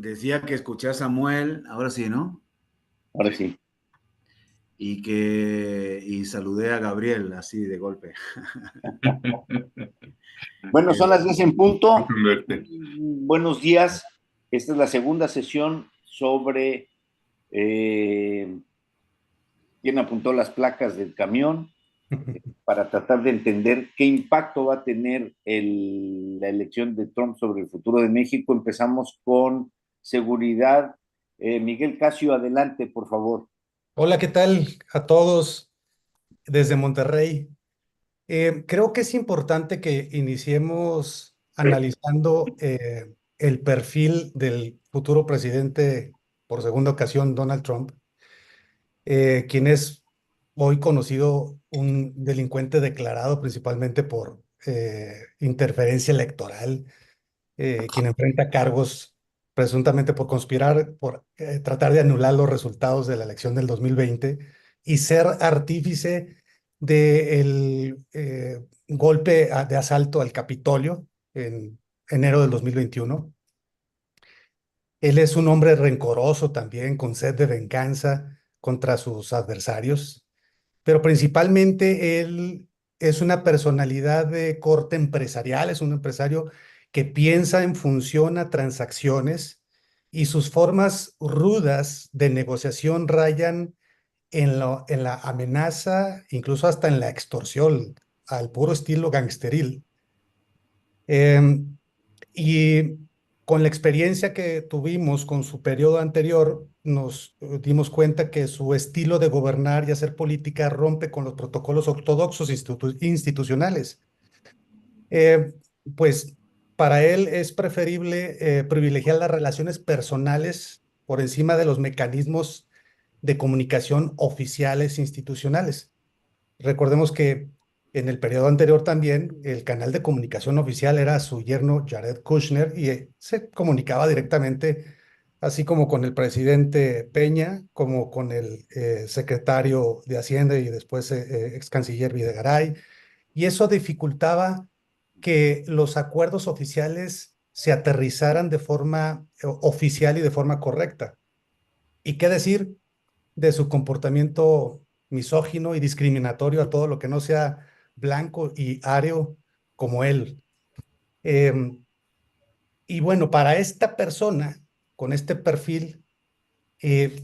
Decía que escuché a Samuel, ahora sí, ¿no? Ahora sí. Y saludé a Gabriel así de golpe. Bueno, son las 10 en punto. Gusto en verte. Buenos días. Esta es la segunda sesión sobre quién apuntó las placas del camión para tratar de entender qué impacto va a tener la elección de Trump sobre el futuro de México. Empezamos con seguridad. Miguel Casio, adelante, por favor. Hola, ¿qué tal a todos desde Monterrey? Creo que es importante que iniciemos analizando el perfil del futuro presidente por segunda ocasión, Donald Trump, quien es hoy conocido un delincuente declarado principalmente por interferencia electoral, quien enfrenta cargos presuntamente por conspirar, por tratar de anular los resultados de la elección del 2020 y ser artífice del golpe de asalto al Capitolio en enero del 2021. Él es un hombre rencoroso también, con sed de venganza contra sus adversarios, pero principalmente él es una personalidad de corte empresarial, es un empresario que piensa en función a transacciones y sus formas rudas de negociación rayan en la amenaza, incluso hasta en la extorsión, al puro estilo gangsteril. Em, y con la experiencia que tuvimos con su periodo anterior, nos dimos cuenta que su estilo de gobernar y hacer política rompe con los protocolos ortodoxos institucionales. Eh, pues para él es preferible privilegiar las relaciones personales por encima de los mecanismos de comunicación oficiales institucionales. Recordemos que en el periodo anterior también el canal de comunicación oficial era su yerno Jared Kushner y se comunicaba directamente, así como con el presidente Peña, como con el secretario de Hacienda y después ex canciller Videgaray. Y eso dificultaba que los acuerdos oficiales se aterrizaran de forma oficial y de forma correcta. ¿Y qué decir de su comportamiento misógino y discriminatorio a todo lo que no sea blanco y ario como él? Em, y bueno, para esta persona, con este perfil,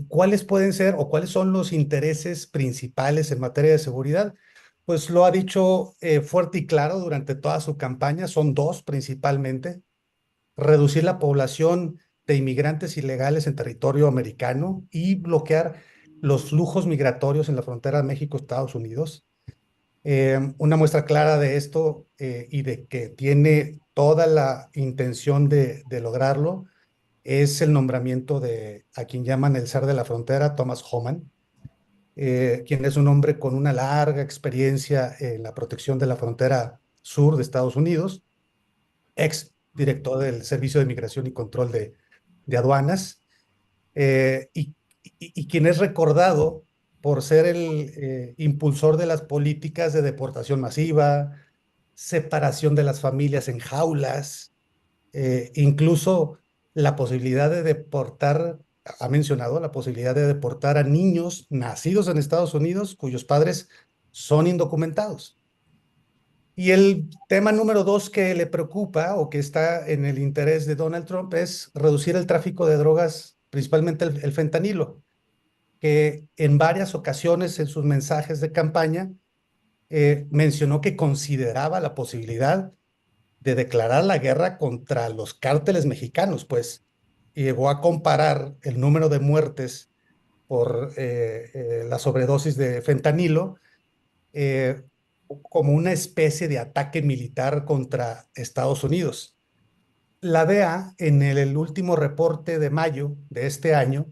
¿cuáles pueden ser o cuáles son los intereses principales en materia de seguridad? Pues lo ha dicho fuerte y claro durante toda su campaña, son dos principalmente: reducir la población de inmigrantes ilegales en territorio americano y bloquear los flujos migratorios en la frontera México-Estados Unidos. Una muestra clara de esto y de que tiene toda la intención de lograrlo es el nombramiento de a quien llaman el zar de la frontera, Thomas Homan, quien es un hombre con una larga experiencia en la protección de la frontera sur de Estados Unidos, ex director del Servicio de Migración y Control de Aduanas, y quien es recordado por ser el impulsor de las políticas de deportación masiva, separación de las familias en jaulas, incluso la posibilidad de deportar, ha mencionado la posibilidad de deportar a niños nacidos en Estados Unidos cuyos padres son indocumentados. Y el tema número dos que le preocupa o que está en el interés de Donald Trump es reducir el tráfico de drogas, principalmente el fentanilo, que en varias ocasiones en sus mensajes de campaña mencionó que consideraba la posibilidad de declarar la guerra contra los cárteles mexicanos, pues llegó a comparar el número de muertes por la sobredosis de fentanilo eh, como una especie de ataque militar contra Estados Unidos. La DEA, en el último reporte de mayo de este año,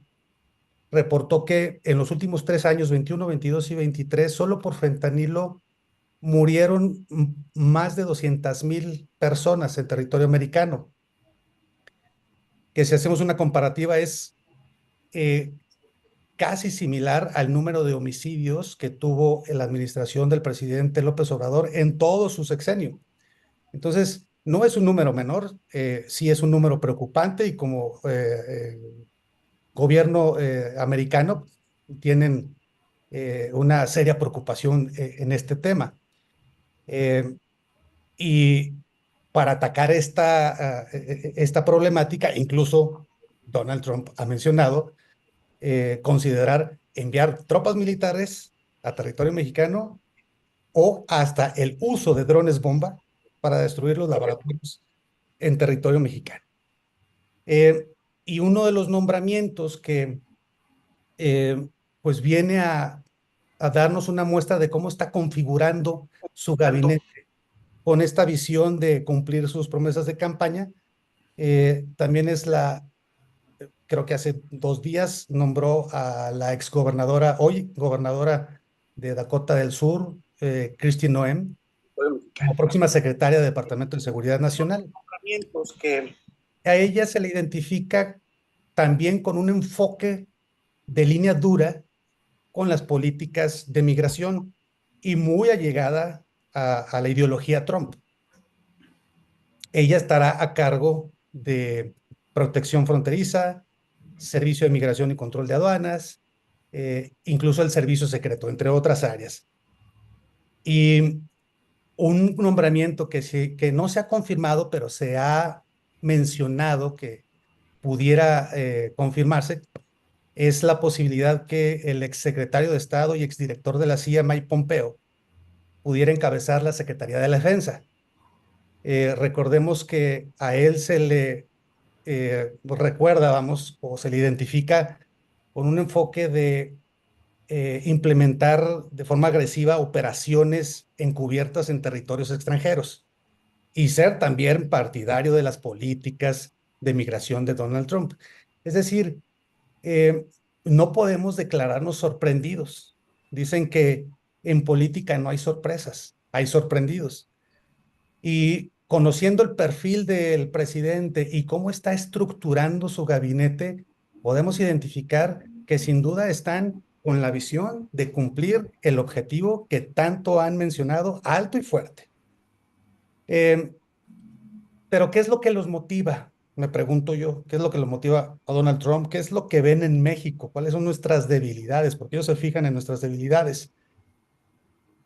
reportó que en los últimos 3 años, 21, 22 y 23, solo por fentanilo murieron más de 200,000 personas en territorio americano, que si hacemos una comparativa es eh, casi similar al número de homicidios que tuvo la administración del presidente López Obrador en todo su sexenio. Entonces, No es un número menor, sí es un número preocupante y como gobierno americano tienen una seria preocupación en este tema. Y para atacar esta problemática, incluso Donald Trump ha mencionado considerar enviar tropas militares a territorio mexicano o hasta el uso de drones bomba para destruir los laboratorios en territorio mexicano. Y uno de los nombramientos que pues viene a darnos una muestra de cómo está configurando su gabinete con esta visión de cumplir sus promesas de campaña, también es creo que hace 2 días nombró a la exgobernadora, hoy gobernadora de Dakota del Sur, Kristi Noem, como próxima secretaria de Departamento de Seguridad Nacional. Que a ella se le identifica también con un enfoque de línea dura con las políticas de migración y muy allegada a la ideología Trump. Ella estará a cargo de protección fronteriza, servicio de migración y control de aduanas, incluso el servicio secreto, entre otras áreas. Y un nombramiento que no se ha confirmado, pero se ha mencionado que pudiera confirmarse, es la posibilidad que el exsecretario de Estado y exdirector de la CIA, Mike Pompeo, pudiera encabezar la Secretaría de la Defensa. Recordemos que a él se le recuerda, vamos, o se le identifica con un enfoque de implementar de forma agresiva operaciones encubiertas en territorios extranjeros y ser también partidario de las políticas de migración de Donald Trump. Es decir, eh, no podemos declararnos sorprendidos. Dicen que en política no hay sorpresas, hay sorprendidos. Y conociendo el perfil del presidente y cómo está estructurando su gabinete, podemos identificar que sin duda están con la visión de cumplir el objetivo que tanto han mencionado alto y fuerte. Pero ¿qué es lo que los motiva? Me pregunto yo, ¿qué es lo que los motiva a Donald Trump? ¿Qué es lo que ven en México? ¿Cuáles son nuestras debilidades? Porque ellos se fijan en nuestras debilidades.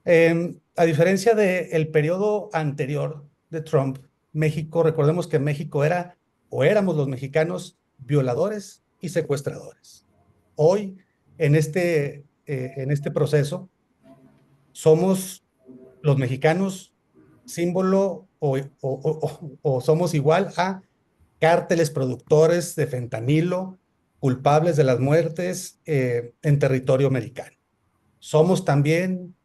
A diferencia del periodo anterior de Trump, México, recordemos que México era, o éramos los mexicanos, violadores y secuestradores. Hoy, en este proceso, somos los mexicanos símbolo o somos igual a cárteles productores de fentanilo, culpables de las muertes en territorio americano. Somos también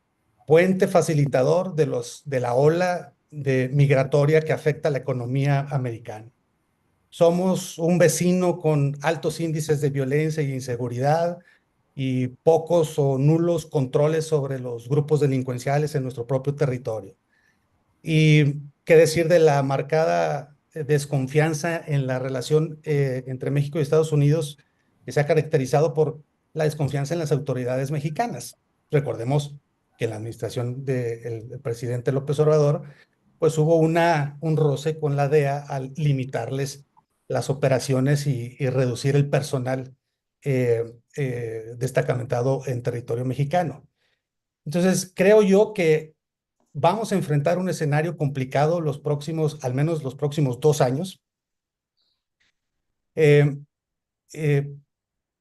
puente facilitador de la ola migratoria que afecta a la economía americana. Somos un vecino con altos índices de violencia y inseguridad y pocos o nulos controles sobre los grupos delincuenciales en nuestro propio territorio. Y qué decir de la marcada desconfianza en la relación entre México y Estados Unidos, que se ha caracterizado por la desconfianza en las autoridades mexicanas. Recordemos que en la administración del presidente López Obrador, pues hubo un roce con la DEA al limitarles las operaciones y reducir el personal destacamentado en territorio mexicano. Entonces, creo yo que vamos a enfrentar un escenario complicado al menos los próximos 2 años. Eh, eh,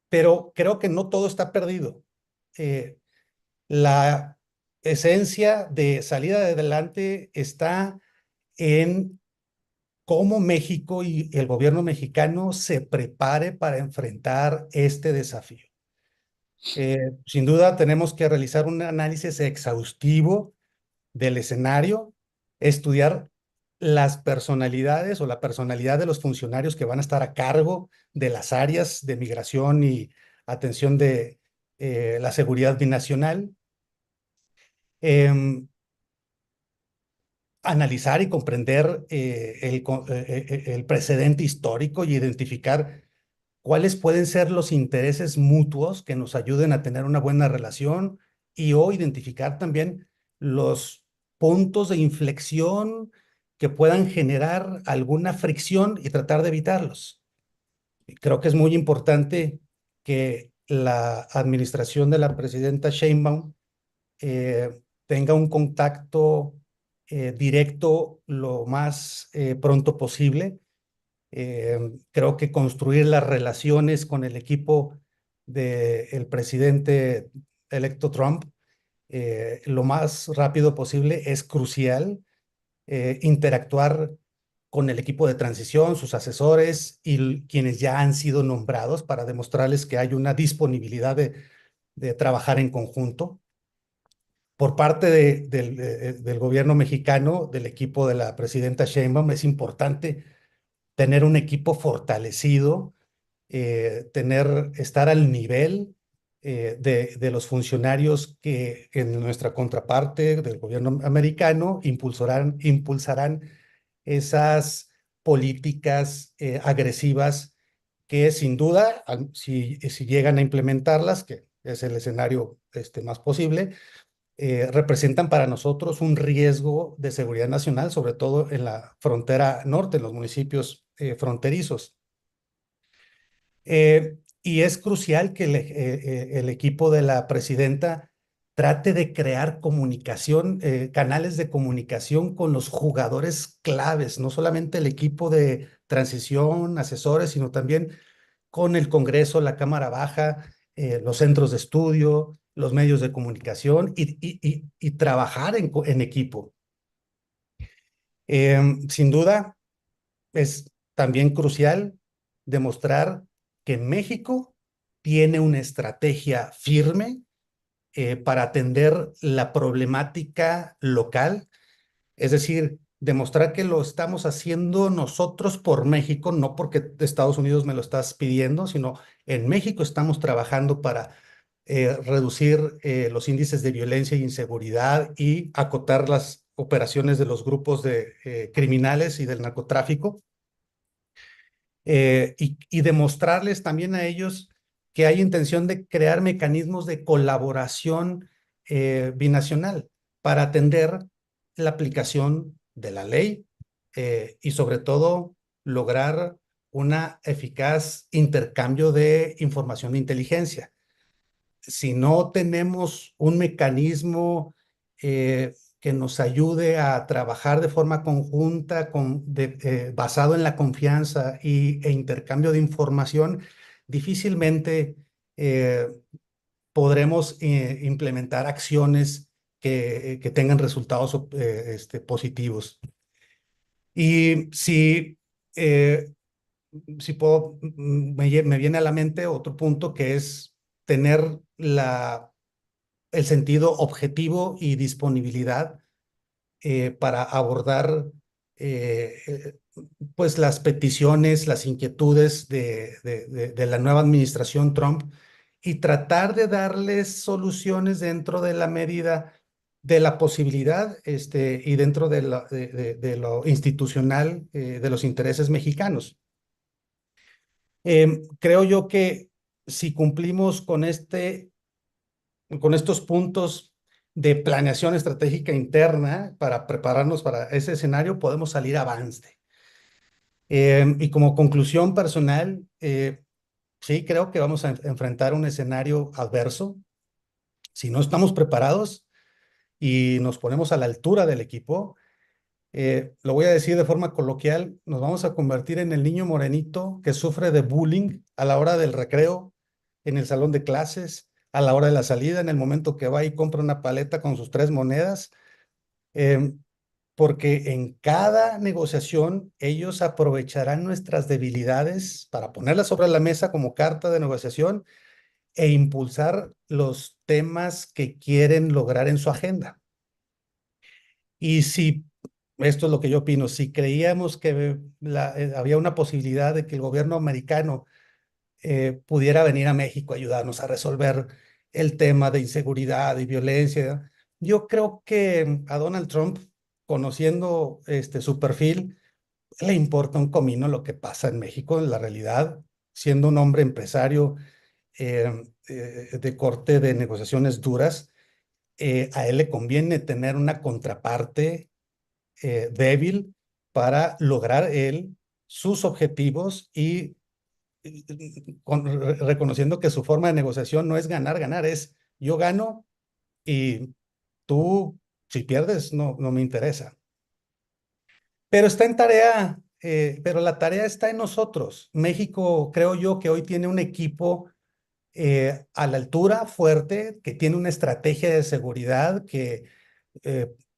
pero creo que no todo está perdido. La esencia de salida adelante está en cómo México y el gobierno mexicano se prepare para enfrentar este desafío. Sin duda tenemos que realizar un análisis exhaustivo del escenario, estudiar las personalidades o la personalidad de los funcionarios que van a estar a cargo de las áreas de migración y atención de la seguridad binacional, analizar y comprender el precedente histórico y identificar cuáles pueden ser los intereses mutuos que nos ayuden a tener una buena relación o identificar también los puntos de inflexión que puedan generar alguna fricción y tratar de evitarlos. Creo que es muy importante que la administración de la presidenta Sheinbaum tenga un contacto directo lo más pronto posible. Creo que construir las relaciones con el equipo del presidente electo Trump lo más rápido posible es crucial. Interactuar con el equipo de transición, sus asesores y quienes ya han sido nombrados para demostrarles que hay una disponibilidad de trabajar en conjunto. Por parte del gobierno mexicano, del equipo de la presidenta Sheinbaum, es importante tener un equipo fortalecido, estar al nivel de los funcionarios que en nuestra contraparte del gobierno americano impulsarán esas políticas agresivas que sin duda, si llegan a implementarlas, que es el escenario más posible, representan para nosotros un riesgo de seguridad nacional, sobre todo en la frontera norte, en los municipios fronterizos. Y es crucial que el equipo de la presidenta trate de crear comunicación, canales de comunicación con los jugadores claves, no solamente el equipo de transición, asesores, sino también con el Congreso, la Cámara Baja, los centros de estudio, los medios de comunicación y trabajar en equipo. Sin duda, es también crucial demostrar que México tiene una estrategia firme para atender la problemática local, es decir, demostrar que lo estamos haciendo nosotros por México, no porque Estados Unidos me lo estás pidiendo, sino en México estamos trabajando para reducir los índices de violencia e inseguridad y acotar las operaciones de los grupos de criminales y del narcotráfico. Y demostrarles también a ellos que hay intención de crear mecanismos de colaboración binacional para atender la aplicación de la ley y sobre todo lograr una eficaz intercambio de información de inteligencia. Si no tenemos un mecanismo que nos ayude a trabajar de forma conjunta, basado en la confianza e intercambio de información, difícilmente eh, podremos implementar acciones que tengan resultados positivos. Y si puedo, me viene a la mente otro punto que es tener el sentido objetivo y disponibilidad para abordar pues las peticiones, las inquietudes de la nueva administración Trump y tratar de darles soluciones dentro de la medida de la posibilidad y dentro de lo institucional de los intereses mexicanos. Creo yo que si cumplimos con estos puntos de planeación estratégica interna para prepararnos para ese escenario, podemos salir avante. Y como conclusión personal, sí creo que vamos a enfrentar un escenario adverso. Si no estamos preparados y nos ponemos a la altura del equipo, lo voy a decir de forma coloquial, nos vamos a convertir en el niño morenito que sufre de bullying a la hora del recreo, en el salón de clases, a la hora de la salida, en el momento que va y compra una paleta con sus 3 monedas, porque en cada negociación ellos aprovecharán nuestras debilidades para ponerlas sobre la mesa como carta de negociación e impulsar los temas que quieren lograr en su agenda. Y si, esto es lo que yo opino, si creíamos que había una posibilidad de que el gobierno americano pudiera venir a México a ayudarnos a resolver el tema de inseguridad y violencia, yo creo que a Donald Trump, conociendo su perfil, le importa un comino lo que pasa en México, en la realidad, siendo un hombre empresario de corte de negociaciones duras, a él le conviene tener una contraparte débil para lograr él sus objetivos y reconociendo que su forma de negociación no es ganar, ganar, es yo gano y tú, si pierdes, no me interesa. Pero está en tarea, pero la tarea está en nosotros. México, creo yo, que hoy tiene un equipo a la altura, fuerte, que tiene una estrategia de seguridad que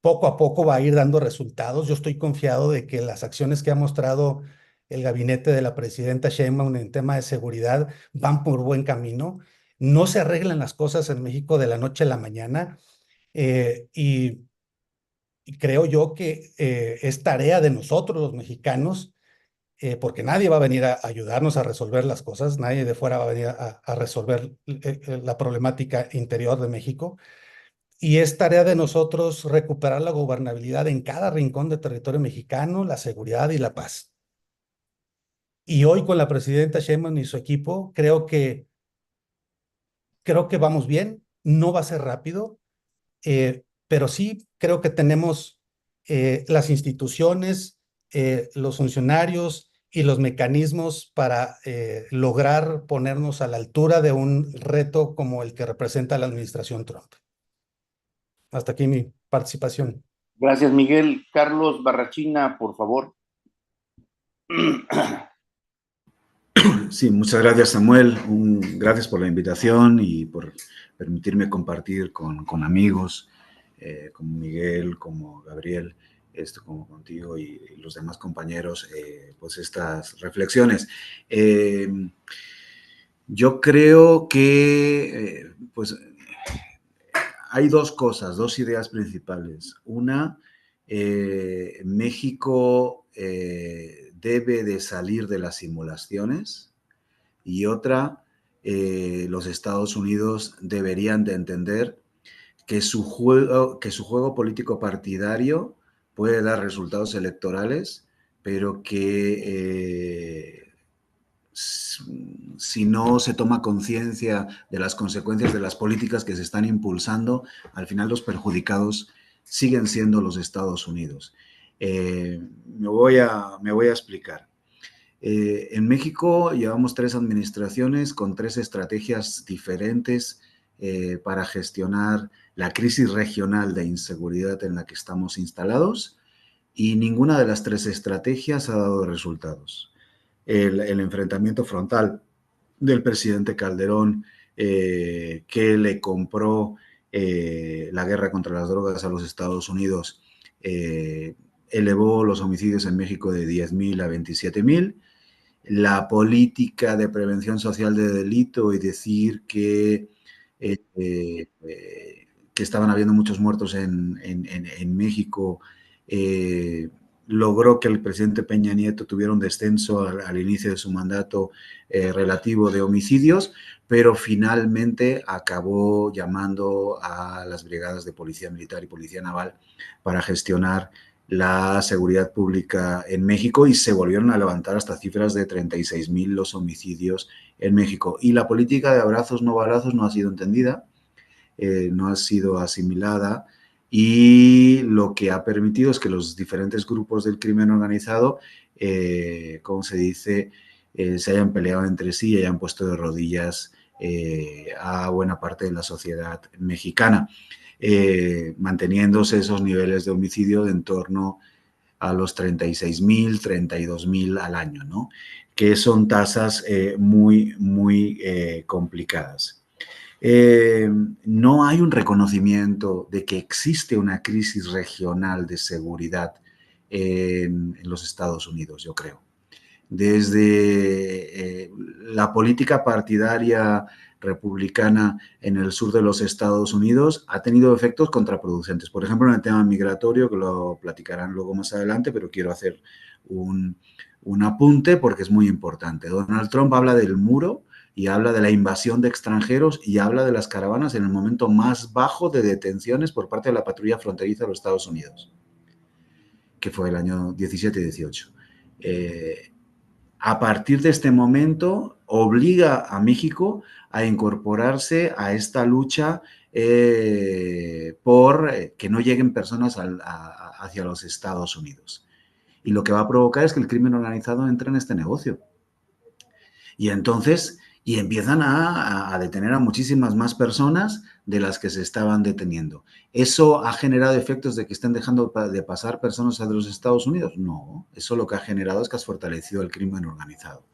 poco a poco va a ir dando resultados. Yo estoy confiado de que las acciones que ha mostrado el gabinete de la presidenta Sheinbaum en tema de seguridad van por buen camino. No se arreglan las cosas en México de la noche a la mañana y creo yo que es tarea de nosotros los mexicanos porque nadie va a venir a ayudarnos a resolver las cosas, nadie de fuera va a venir a resolver la problemática interior de México. Y es tarea de nosotros recuperar la gobernabilidad en cada rincón de territorio mexicano, la seguridad y la paz. Y hoy con la presidenta Sheinbaum y su equipo, creo que vamos bien, no va a ser rápido, pero sí creo que tenemos las instituciones, los funcionarios y los mecanismos para lograr ponernos a la altura de un reto como el que representa la administración Trump. Hasta aquí mi participación. Gracias, Miguel. Carlos Barrachina, por favor. Sí, muchas gracias, Samuel. Gracias por la invitación y por permitirme compartir con amigos como Miguel, como Gabriel, como contigo y los demás compañeros, pues estas reflexiones. Yo creo que pues hay dos cosas, dos ideas principales. Una, México debe de salir de las simulaciones y otra, los Estados Unidos deberían de entender que su juego político partidario puede dar resultados electorales, pero que si no se toma conciencia de las consecuencias de las políticas que se están impulsando, al final los perjudicados siguen siendo los Estados Unidos. Me voy a explicar. En México llevamos 3 administraciones con 3 estrategias diferentes para gestionar la crisis regional de inseguridad en la que estamos instalados y ninguna de las 3 estrategias ha dado resultados. El enfrentamiento frontal del presidente Calderón que le compró la guerra contra las drogas a los Estados Unidos elevó los homicidios en México de 10,000 a 27,000. La política de prevención social de delito y decir que estaban habiendo muchos muertos en México logró que el presidente Peña Nieto tuviera un descenso al inicio de su mandato relativo de homicidios, pero finalmente acabó llamando a las brigadas de policía militar y policía naval para gestionar la seguridad pública en México y se volvieron a levantar hasta cifras de 36,000 los homicidios en México. Y la política de abrazos no balazos no ha sido entendida, no ha sido asimilada y lo que ha permitido es que los diferentes grupos del crimen organizado, como se dice, se hayan peleado entre sí y hayan puesto de rodillas a buena parte de la sociedad mexicana. Manteniéndose esos niveles de homicidio de en torno a los 36,000, 32,000 al año, ¿no? Que son tasas muy, muy complicadas. No hay un reconocimiento de que existe una crisis regional de seguridad en los Estados Unidos, yo creo. Desde la política partidaria republicana en el sur de los Estados Unidos ha tenido efectos contraproducentes. Por ejemplo, en el tema migratorio, que lo platicarán luego más adelante, pero quiero hacer un apunte porque es muy importante. Donald Trump habla del muro y habla de la invasión de extranjeros y habla de las caravanas en el momento más bajo de detenciones por parte de la patrulla fronteriza de los Estados Unidos, que fue el año 17 y 18. A partir de este momento, obliga a México a incorporarse a esta lucha por que no lleguen personas hacia los Estados Unidos. y lo que va a provocar es que el crimen organizado entre en este negocio. Y entonces, y empiezan a detener a muchísimas más personas de las que se estaban deteniendo. ¿Eso ha generado efectos de que estén dejando de pasar personas a los Estados Unidos? No, eso lo que ha generado es que has fortalecido el crimen organizado.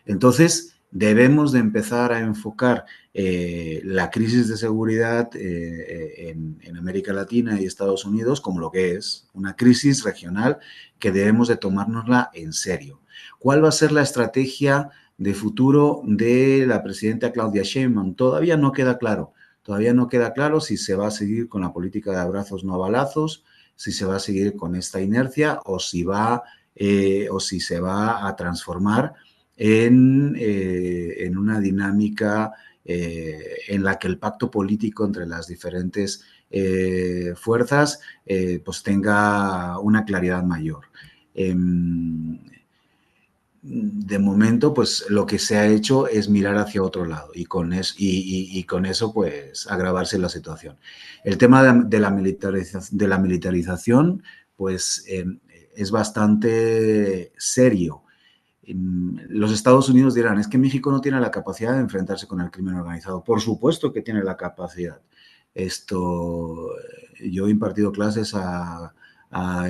Entonces, debemos de empezar a enfocar la crisis de seguridad en América Latina y Estados Unidos como lo que es, una crisis regional que debemos de tomárnosla en serio. ¿Cuál va a ser la estrategia de futuro de la presidenta Claudia Sheinbaum? Todavía no queda claro. Todavía no queda claro si se va a seguir con la política de abrazos no balazos, si se va a seguir con esta inercia o si se va a transformar en una dinámica en la que el pacto político entre las diferentes fuerzas pues tenga una claridad mayor. De momento, pues lo que se ha hecho es mirar hacia otro lado y con eso, pues, agravarse la situación. El tema de la militarización, pues, es bastante serio. Los Estados Unidos dirán, es que México no tiene la capacidad de enfrentarse con el crimen organizado. Por supuesto que tiene la capacidad. Yo he impartido clases a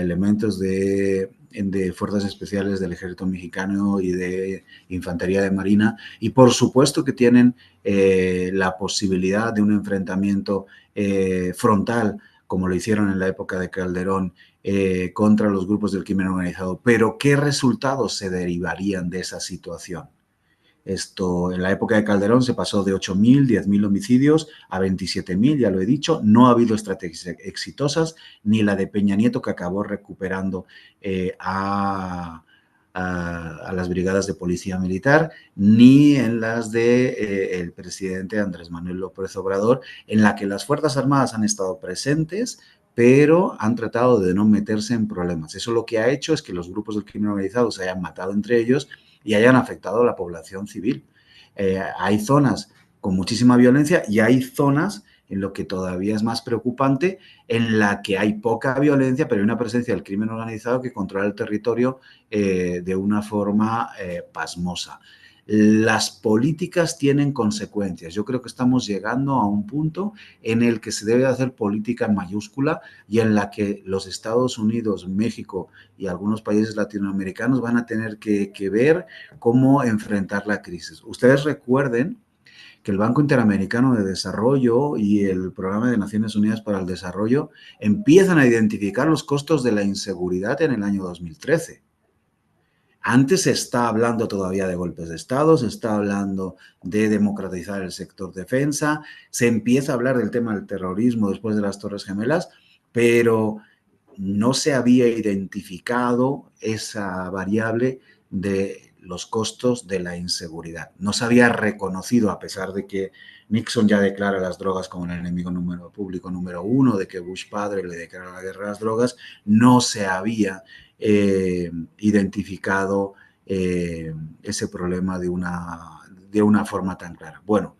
elementos de fuerzas especiales del ejército mexicano y de infantería de marina, y por supuesto que tienen la posibilidad de un enfrentamiento frontal, como lo hicieron en la época de Calderón, contra los grupos del crimen organizado. Pero ¿qué resultados se derivarían de esa situación? En la época de Calderón se pasó de 8.000, 10.000 homicidios a 27.000, ya lo he dicho. No ha habido estrategias exitosas, ni la de Peña Nieto, que acabó recuperando a las brigadas de policía militar, ni en las de el presidente Andrés Manuel López Obrador, en la que las Fuerzas Armadas han estado presentes, pero han tratado de no meterse en problemas. Eso lo que ha hecho es que los grupos del crimen organizado se hayan matado entre ellos y hayan afectado a la población civil. Hay zonas con muchísima violencia y hay zonas en lo que todavía es más preocupante, en la que hay poca violencia, pero hay una presencia del crimen organizado que controla el territorio de una forma pasmosa. Las políticas tienen consecuencias. Yo creo que estamos llegando a un punto en el que se debe hacer política en mayúscula y en la que los Estados Unidos, México y algunos países latinoamericanos van a tener que ver cómo enfrentar la crisis. Ustedes recuerden que el Banco Interamericano de Desarrollo y el Programa de Naciones Unidas para el Desarrollo empiezan a identificar los costos de la inseguridad en el año 2013. Antes se está hablando todavía de golpes de Estado, se está hablando de democratizar el sector defensa, se empieza a hablar del tema del terrorismo después de las Torres Gemelas, pero no se había identificado esa variable de los costos de la inseguridad. No se había reconocido, a pesar de que Nixon ya declara las drogas como el enemigo público número uno, de que Bush padre le declara la guerra a las drogas, no se había identificado ese problema de una forma tan clara. Bueno,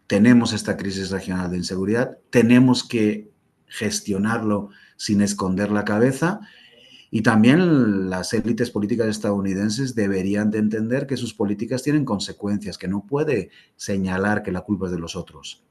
tenemos esta crisis regional de inseguridad, tenemos que gestionarlo sin esconder la cabeza, y también las élites políticas estadounidenses deberían de entender que sus políticas tienen consecuencias, que no puede señalar que la culpa es de los otros.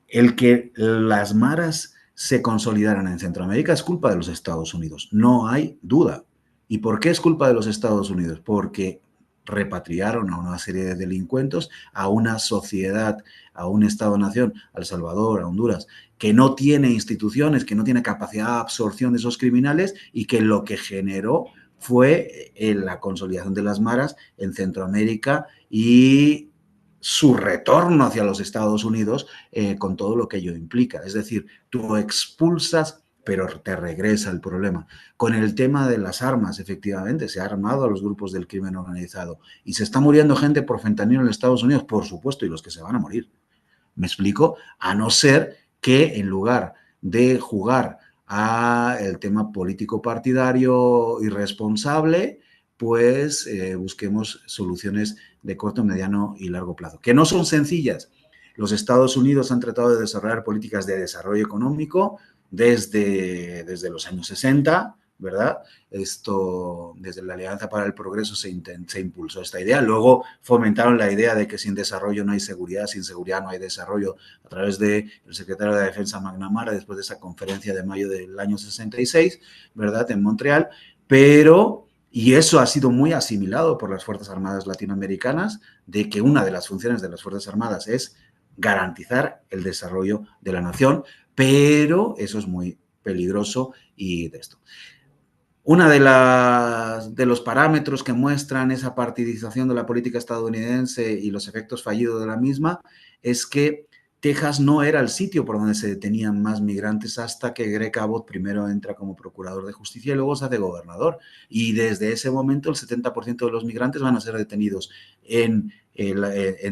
El que las maras se consolidaran en Centroamérica es culpa de los Estados Unidos, no hay duda. ¿Y por qué es culpa de los Estados Unidos? Porque repatriaron a una serie de delincuentes, a una sociedad, a un Estado-nación, a El Salvador, a Honduras, que no tiene instituciones, que no tiene capacidad de absorción de esos criminales y que lo que generó fue la consolidación de las maras en Centroamérica y su retorno hacia los Estados Unidos con todo lo que ello implica. Es decir, tú expulsas, pero te regresa el problema. Con el tema de las armas, efectivamente, se ha armado a los grupos del crimen organizado y se está muriendo gente por fentanilo en Estados Unidos, por supuesto, y los que se van a morir. ¿Me explico? A no ser que en lugar de jugar a el tema político partidario irresponsable, pues busquemos soluciones de corto, mediano y largo plazo, que no son sencillas. Los Estados Unidos han tratado de desarrollar políticas de desarrollo económico desde los años 60, ¿verdad? Esto, desde la Alianza para el Progreso se impulsó esta idea. Luego fomentaron la idea de que sin desarrollo no hay seguridad, sin seguridad no hay desarrollo, a través del secretario de la Defensa McNamara, después de esa conferencia de mayo del año 66, ¿verdad? En Montreal, pero... Y eso ha sido muy asimilado por las Fuerzas Armadas latinoamericanas, de que una de las funciones de las Fuerzas Armadas es garantizar el desarrollo de la nación, pero eso es muy peligroso y de esto. Una de los parámetros que muestran esa partidización de la política estadounidense y los efectos fallidos de la misma es que Texas no era el sitio por donde se detenían más migrantes hasta que Greg Abbott primero entra como procurador de justicia y luego se hace gobernador. Y desde ese momento el 70% de los migrantes van a ser detenidos en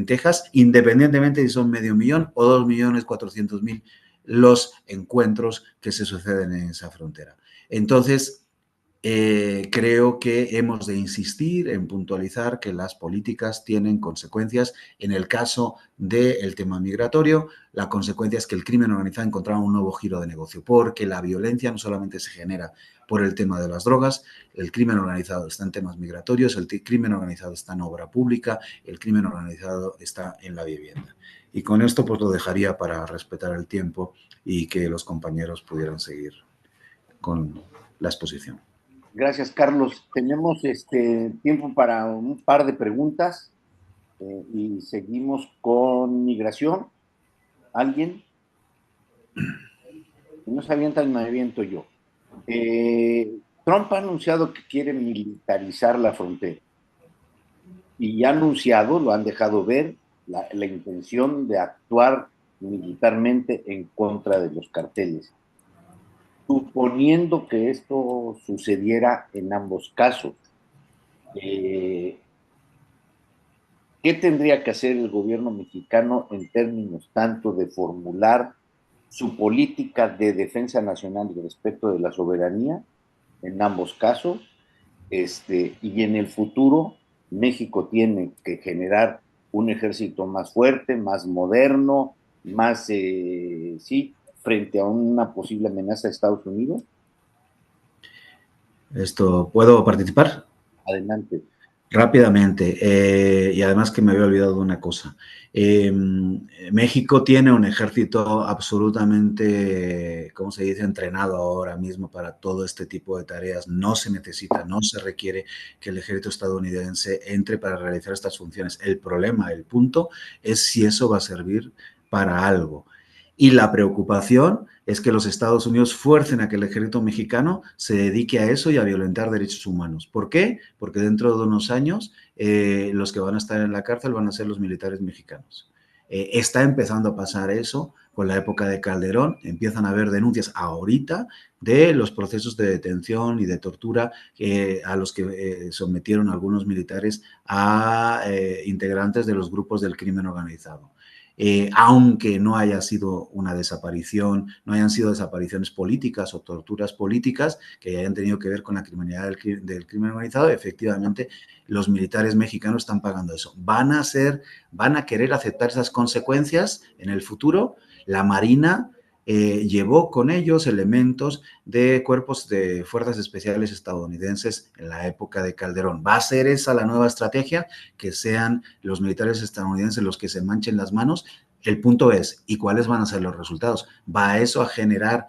Texas, independientemente si son 500.000 o 2.400.000 los encuentros que se suceden en esa frontera. Entonces, creo que hemos de insistir en puntualizar que las políticas tienen consecuencias. En el caso del tema migratorio, la consecuencia es que el crimen organizado ha encontrado un nuevo giro de negocio, porque la violencia no solamente se genera por el tema de las drogas, el crimen organizado está en temas migratorios, el crimen organizado está en obra pública, el crimen organizado está en la vivienda. Y con esto pues lo dejaría para respetar el tiempo y que los compañeros pudieran seguir con la exposición. Gracias, Carlos. Tenemos tiempo para un par de preguntas y seguimos con migración. ¿Alguien? Si no se avientan, me aviento yo. Trump ha anunciado que quiere militarizar la frontera y ha anunciado, lo han dejado ver, la intención de actuar militarmente en contra de los carteles. Suponiendo que esto sucediera en ambos casos, ¿qué tendría que hacer el gobierno mexicano en términos tanto de formular su política de defensa nacional y respecto de la soberanía en ambos casos? Y en el futuro, México tiene que generar un ejército más fuerte, más moderno, más, sí, frente a una posible amenaza de Estados Unidos. ¿Puedo participar? Adelante. Rápidamente, y además que me había olvidado de una cosa. México tiene un ejército absolutamente, ¿cómo se dice?, entrenado ahora mismo para todo este tipo de tareas. No se necesita, no se requiere que el ejército estadounidense entre para realizar estas funciones. El problema, el punto, es si eso va a servir para algo. Y la preocupación es que los Estados Unidos fuercen a que el ejército mexicano se dedique a eso y a violentar derechos humanos. ¿Por qué? Porque dentro de unos años los que van a estar en la cárcel van a ser los militares mexicanos. Está empezando a pasar eso con la época de Calderón. Empiezan a haber denuncias ahorita de los procesos de detención y de tortura a los que sometieron algunos militares a integrantes de los grupos del crimen organizado. Aunque no haya sido una desaparición, no hayan sido desapariciones políticas o torturas políticas que hayan tenido que ver con la criminalidad del crimen organizado, efectivamente los militares mexicanos están pagando eso. Van a querer aceptar esas consecuencias en el futuro. La Marina llevó con ellos elementos de cuerpos de fuerzas especiales estadounidenses en la época de Calderón. ¿Va a ser esa la nueva estrategia? Que sean los militares estadounidenses los que se manchen las manos. El punto es, ¿y cuáles van a ser los resultados? ¿Va eso a generar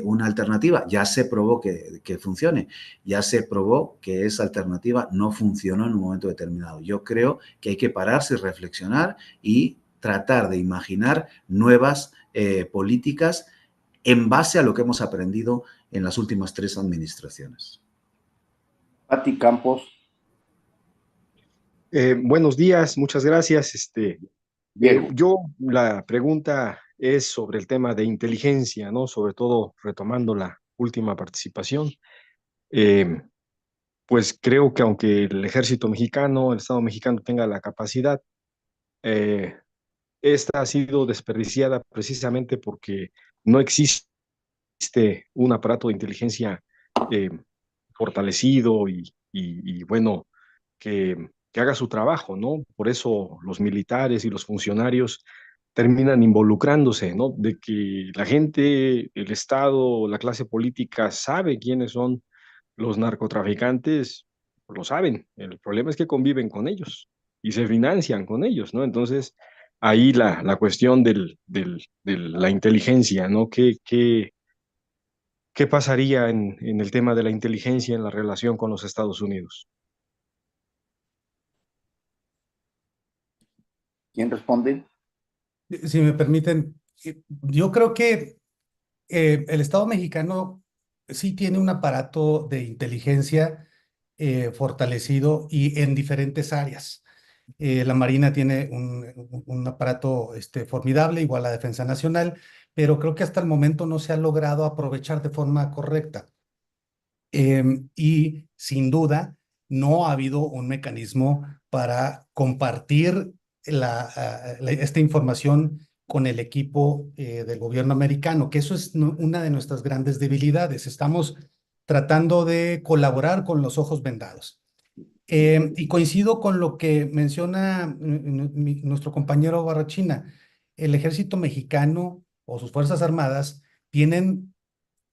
una alternativa? Ya se probó que funcione, ya se probó que esa alternativa no funcionó en un momento determinado. Yo creo que hay que pararse y reflexionar y tratar de imaginar nuevas políticas en base a lo que hemos aprendido en las últimas 3 administraciones. Pati Campos. Buenos días, muchas gracias. Yo la pregunta es sobre el tema de inteligencia, ¿no? Sobre todo retomando la última participación. Pues creo que aunque el ejército mexicano, el Estado mexicano tenga la capacidad, esta ha sido desperdiciada precisamente porque no existe un aparato de inteligencia fortalecido y bueno, que haga su trabajo, ¿no? Por eso los militares y los funcionarios terminan involucrándose, ¿no? De que la gente, el Estado, la clase política sabe quiénes son los narcotraficantes lo saben. El problema es que conviven con ellos y se financian con ellos, ¿no? Entonces, ahí la cuestión de la inteligencia, ¿no? ¿Qué pasaría en el tema de la inteligencia en la relación con los Estados Unidos? ¿Quién responde? Si me permiten, yo creo que el Estado mexicano sí tiene un aparato de inteligencia fortalecido y en diferentes áreas. La Marina tiene un aparato formidable, igual la Defensa Nacional, pero creo que hasta el momento no se ha logrado aprovechar de forma correcta. Y sin duda, no ha habido un mecanismo para compartir esta información con el equipo del gobierno americano, que eso es una de nuestras grandes debilidades. Estamos tratando de colaborar con los ojos vendados. Y coincido con lo que menciona nuestro compañero Barrachina. El ejército mexicano o sus Fuerzas Armadas tienen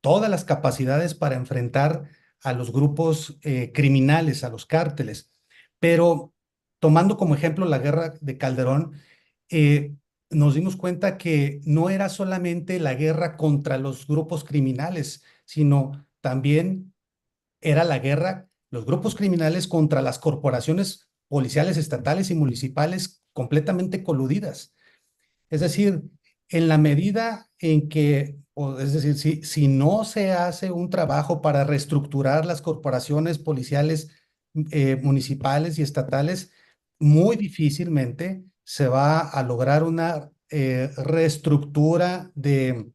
todas las capacidades para enfrentar a los grupos criminales, a los cárteles. Pero tomando como ejemplo la guerra de Calderón, eh, nos dimos cuenta que no era solamente la guerra contra los grupos criminales, sino también era la guerra, los grupos criminales contra las corporaciones policiales, estatales y municipales completamente coludidas. Es decir, en la medida en que, es decir, si no se hace un trabajo para reestructurar las corporaciones policiales municipales y estatales, muy difícilmente se va a lograr una reestructura de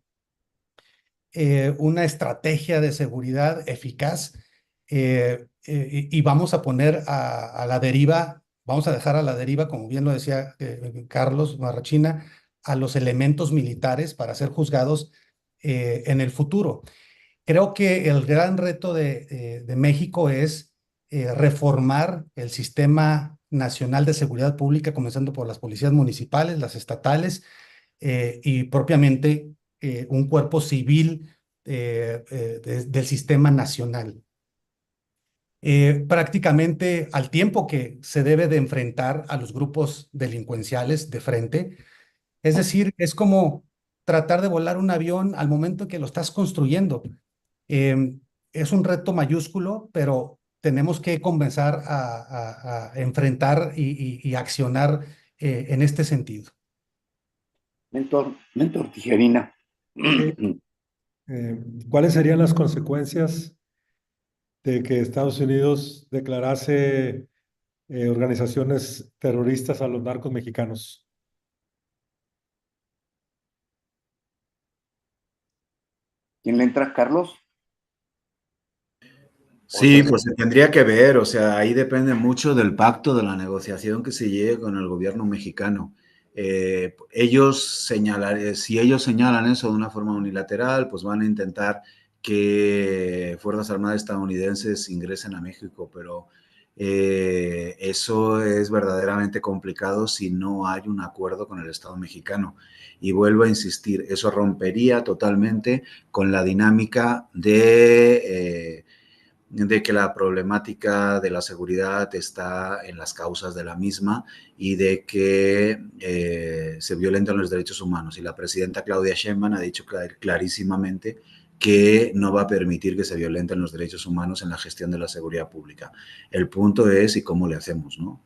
una estrategia de seguridad eficaz y vamos a poner a la deriva, vamos a dejar a la deriva, como bien lo decía Carlos Marrachina, a los elementos militares para ser juzgados en el futuro. Creo que el gran reto de México es reformar el sistema nacional de seguridad pública, comenzando por las policías municipales, las estatales y propiamente un cuerpo civil del sistema nacional. Prácticamente al tiempo que se debe de enfrentar a los grupos delincuenciales de frente, es decir, es como tratar de volar un avión al momento que lo estás construyendo. Eh, es un reto mayúsculo, pero tenemos que comenzar a enfrentar y accionar en este sentido. Mentor Tijerina. Sí. ¿Cuáles serían las consecuencias de que Estados Unidos declarase organizaciones terroristas a los narcos mexicanos? ¿Quién le entra, Carlos? Sí, pues se tendría que ver, o sea, ahí depende mucho del pacto, de la negociación que se llegue con el gobierno mexicano. Si ellos señalan eso de una forma unilateral, pues van a intentar que Fuerzas Armadas estadounidenses ingresen a México, pero eso es verdaderamente complicado si no hay un acuerdo con el Estado mexicano. Y vuelvo a insistir, eso rompería totalmente con la dinámica de que la problemática de la seguridad está en las causas de la misma y de que se violentan los derechos humanos. Y la presidenta Claudia Sheinbaum ha dicho clarísimamente que no va a permitir que se violenten los derechos humanos en la gestión de la seguridad pública. El punto es y cómo le hacemos, ¿no?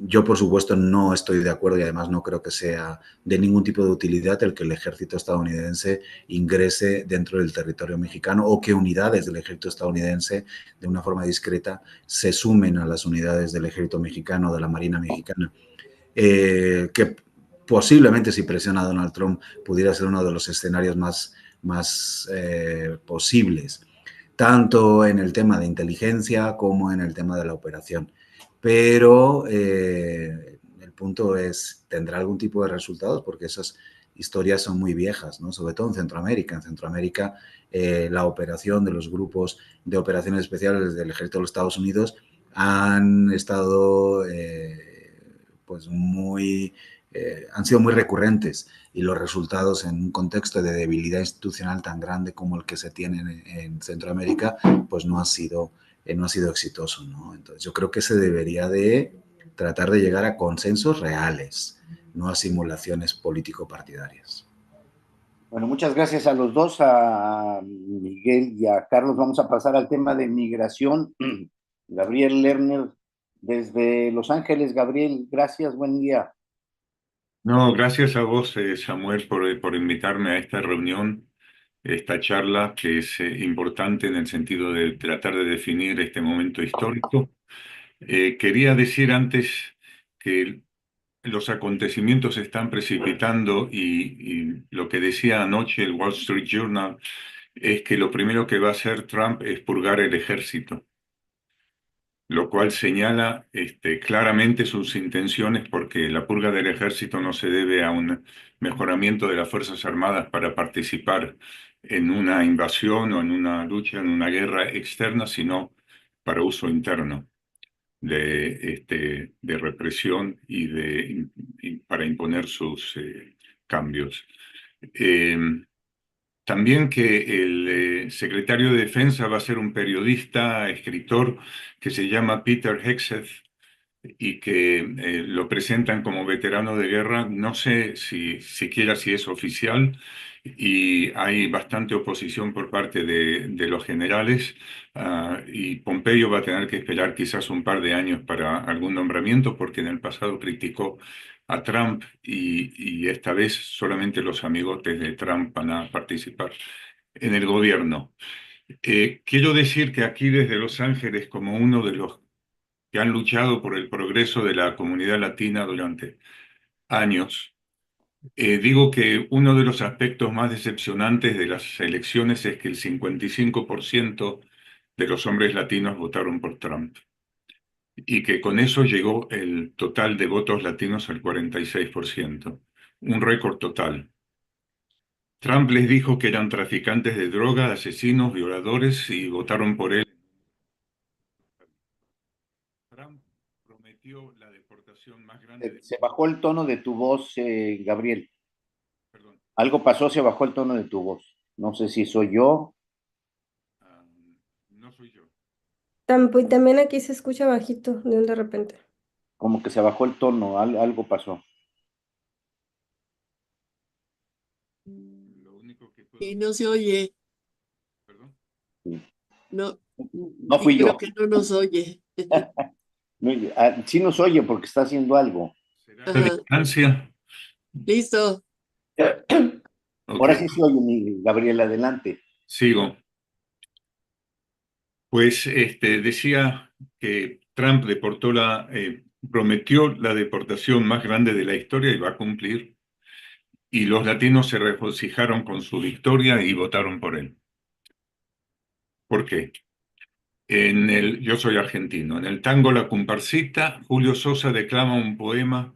Yo, por supuesto, no estoy de acuerdo y además no creo que sea de ningún tipo de utilidad el que el ejército estadounidense ingrese dentro del territorio mexicano o que unidades del ejército estadounidense de una forma discreta se sumen a las unidades del ejército mexicano, de la Marina mexicana, que posiblemente si presiona a Donald Trump pudiera ser uno de los escenarios más posibles, tanto en el tema de inteligencia como en el tema de la operación. Pero el punto es, ¿tendrá algún tipo de resultados? Porque esas historias son muy viejas, ¿no? Sobre todo en Centroamérica. En Centroamérica, la operación de los grupos de operaciones especiales del ejército de los Estados Unidos han estado pues muy han sido muy recurrentes, y los resultados en un contexto de debilidad institucional tan grande como el que se tiene en Centroamérica, pues no ha sido exitoso, ¿no? Entonces yo creo que se debería de tratar de llegar a consensos reales, no a simulaciones político-partidarias. Bueno, muchas gracias a los dos, a Miguel y a Carlos. Vamos a pasar al tema de migración. Gabriel Lerner, desde Los Ángeles. Gabriel, gracias, buen día. No, gracias a vos, Samuel, por invitarme a esta reunión, esta charla que es importante en el sentido de tratar de definir este momento histórico. Quería decir antes que los acontecimientos se están precipitando y lo que decía anoche el Wall Street Journal es que lo primero que va a hacer Trump es purgar el ejército, lo cual señala claramente sus intenciones, porque la purga del ejército no se debe a un mejoramiento de las Fuerzas Armadas para participar en una invasión o en una lucha, en una guerra externa, sino para uso interno de represión y para imponer sus cambios. Eh, También que el secretario de Defensa va a ser un periodista, escritor, que se llama Peter Hegseth, y que lo presentan como veterano de guerra. No sé si siquiera si es oficial, y hay bastante oposición por parte de los generales, y Pompeyo va a tener que esperar quizás un par de años para algún nombramiento, porque en el pasado criticó a Trump, y esta vez solamente los amigotes de Trump van a participar en el gobierno. Quiero decir que aquí desde Los Ángeles, como uno de los que han luchado por el progreso de la comunidad latina durante años, digo que uno de los aspectos más decepcionantes de las elecciones es que el 55% de los hombres latinos votaron por Trump, y que con eso llegó el total de votos latinos al 46%, un récord total. Trump les dijo que eran traficantes de droga, asesinos, violadores, y votaron por él. Trump prometió la deportación más grande de... Se bajó el tono de tu voz, Gabriel. Perdón. Algo pasó, se bajó el tono de tu voz. No sé si soy yo. No soy yo. También aquí se escucha bajito de repente. Como que se bajó el tono, algo pasó. Lo único que puedo... Y no se oye. ¿Perdón? No, No fui creo yo. que no nos oye. Sí nos oye porque está haciendo algo. ¿Será la distancia? Listo. Ahora Ok, sí se oye, Gabriel, adelante. sigo. Pues decía que Trump prometió la deportación más grande de la historia, y va a cumplir. Y los latinos se regocijaron con su victoria y votaron por él. ¿Por qué? Yo soy argentino. En el tango La Comparsita, Julio Sosa declama un poema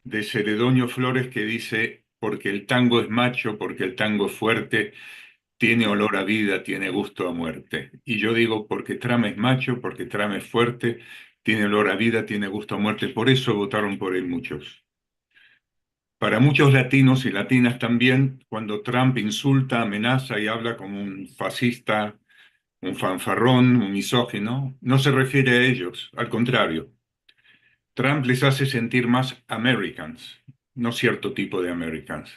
de Celedonio Flores que dice: porque el tango es macho, porque el tango es fuerte, tiene olor a vida, tiene gusto a muerte. Y yo digo, porque Trump es macho, porque Trump es fuerte, tiene olor a vida, tiene gusto a muerte. Por eso votaron por él muchos. Para muchos latinos y latinas también, cuando Trump insulta, amenaza y habla como un fascista, un fanfarrón, un misógino, no se refiere a ellos, al contrario. Trump les hace sentir más Americans, no cierto tipo de Americans.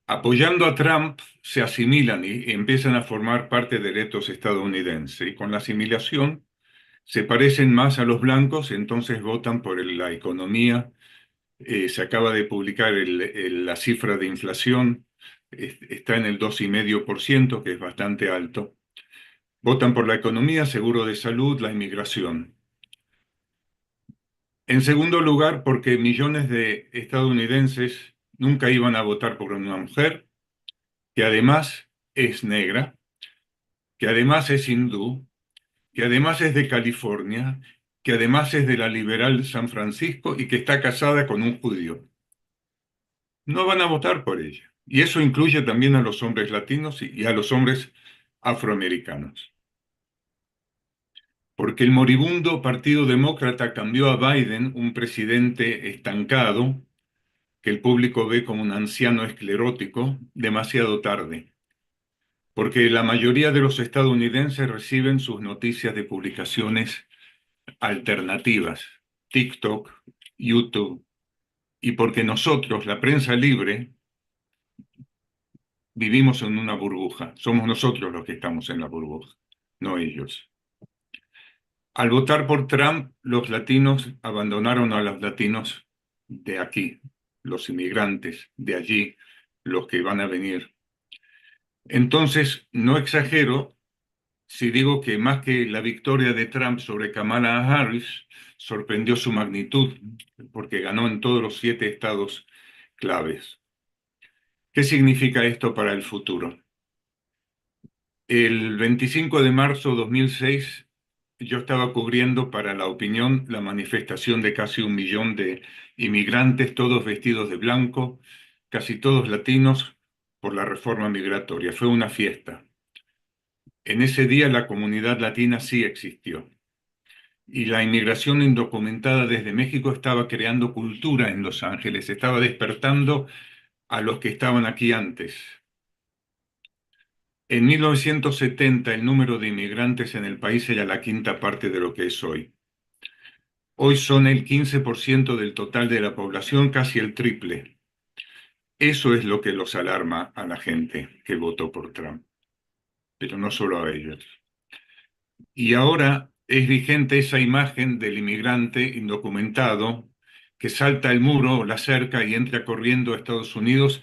Apoyando a Trump, se asimilan y empiezan a formar parte del etos estadounidense, y con la asimilación se parecen más a los blancos, entonces votan por la economía. Se acaba de publicar la cifra de inflación, está en el 2,5%, que es bastante alto. Votan por la economía, seguro de salud, la inmigración. En segundo lugar, porque millones de estadounidenses nunca iban a votar por una mujer que además es negra, que además es hindú, que además es de California, que además es de la liberal San Francisco y que está casada con un judío. No van a votar por ella. Y eso incluye también a los hombres latinos y a los hombres afroamericanos. Porque el moribundo Partido Demócrata cambió a Biden, un presidente estancado, que el público ve como un anciano esclerótico demasiado tarde, porque la mayoría de los estadounidenses reciben sus noticias de publicaciones alternativas, TikTok, YouTube, y porque nosotros, la prensa libre, vivimos en una burbuja. Somos nosotros los que estamos en la burbuja, no ellos. Al votar por Trump, los latinos abandonaron a los latinos de aquí, los inmigrantes de allí, los que van a venir. Entonces, no exagero si digo que más que la victoria de Trump sobre Kamala Harris, sorprendió su magnitud, porque ganó en todos los 7 estados claves. ¿Qué significa esto para el futuro? El 25 de marzo de 2006, yo estaba cubriendo para La Opinión la manifestación de casi 1 millón de inmigrantes, todos vestidos de blanco, casi todos latinos, por la reforma migratoria. Fue una fiesta. En ese día la comunidad latina sí existió. Y la inmigración indocumentada desde México estaba creando cultura en Los Ángeles, estaba despertando a los que estaban aquí antes. En 1970 el número de inmigrantes en el país era la 1/5 parte de lo que es hoy. Hoy son el 15% del total de la población, casi el triple. Eso es lo que los alarma a la gente que votó por Trump, pero no solo a ellos. Y ahora es vigente esa imagen del inmigrante indocumentado que salta el muro o la cerca y entra corriendo a Estados Unidos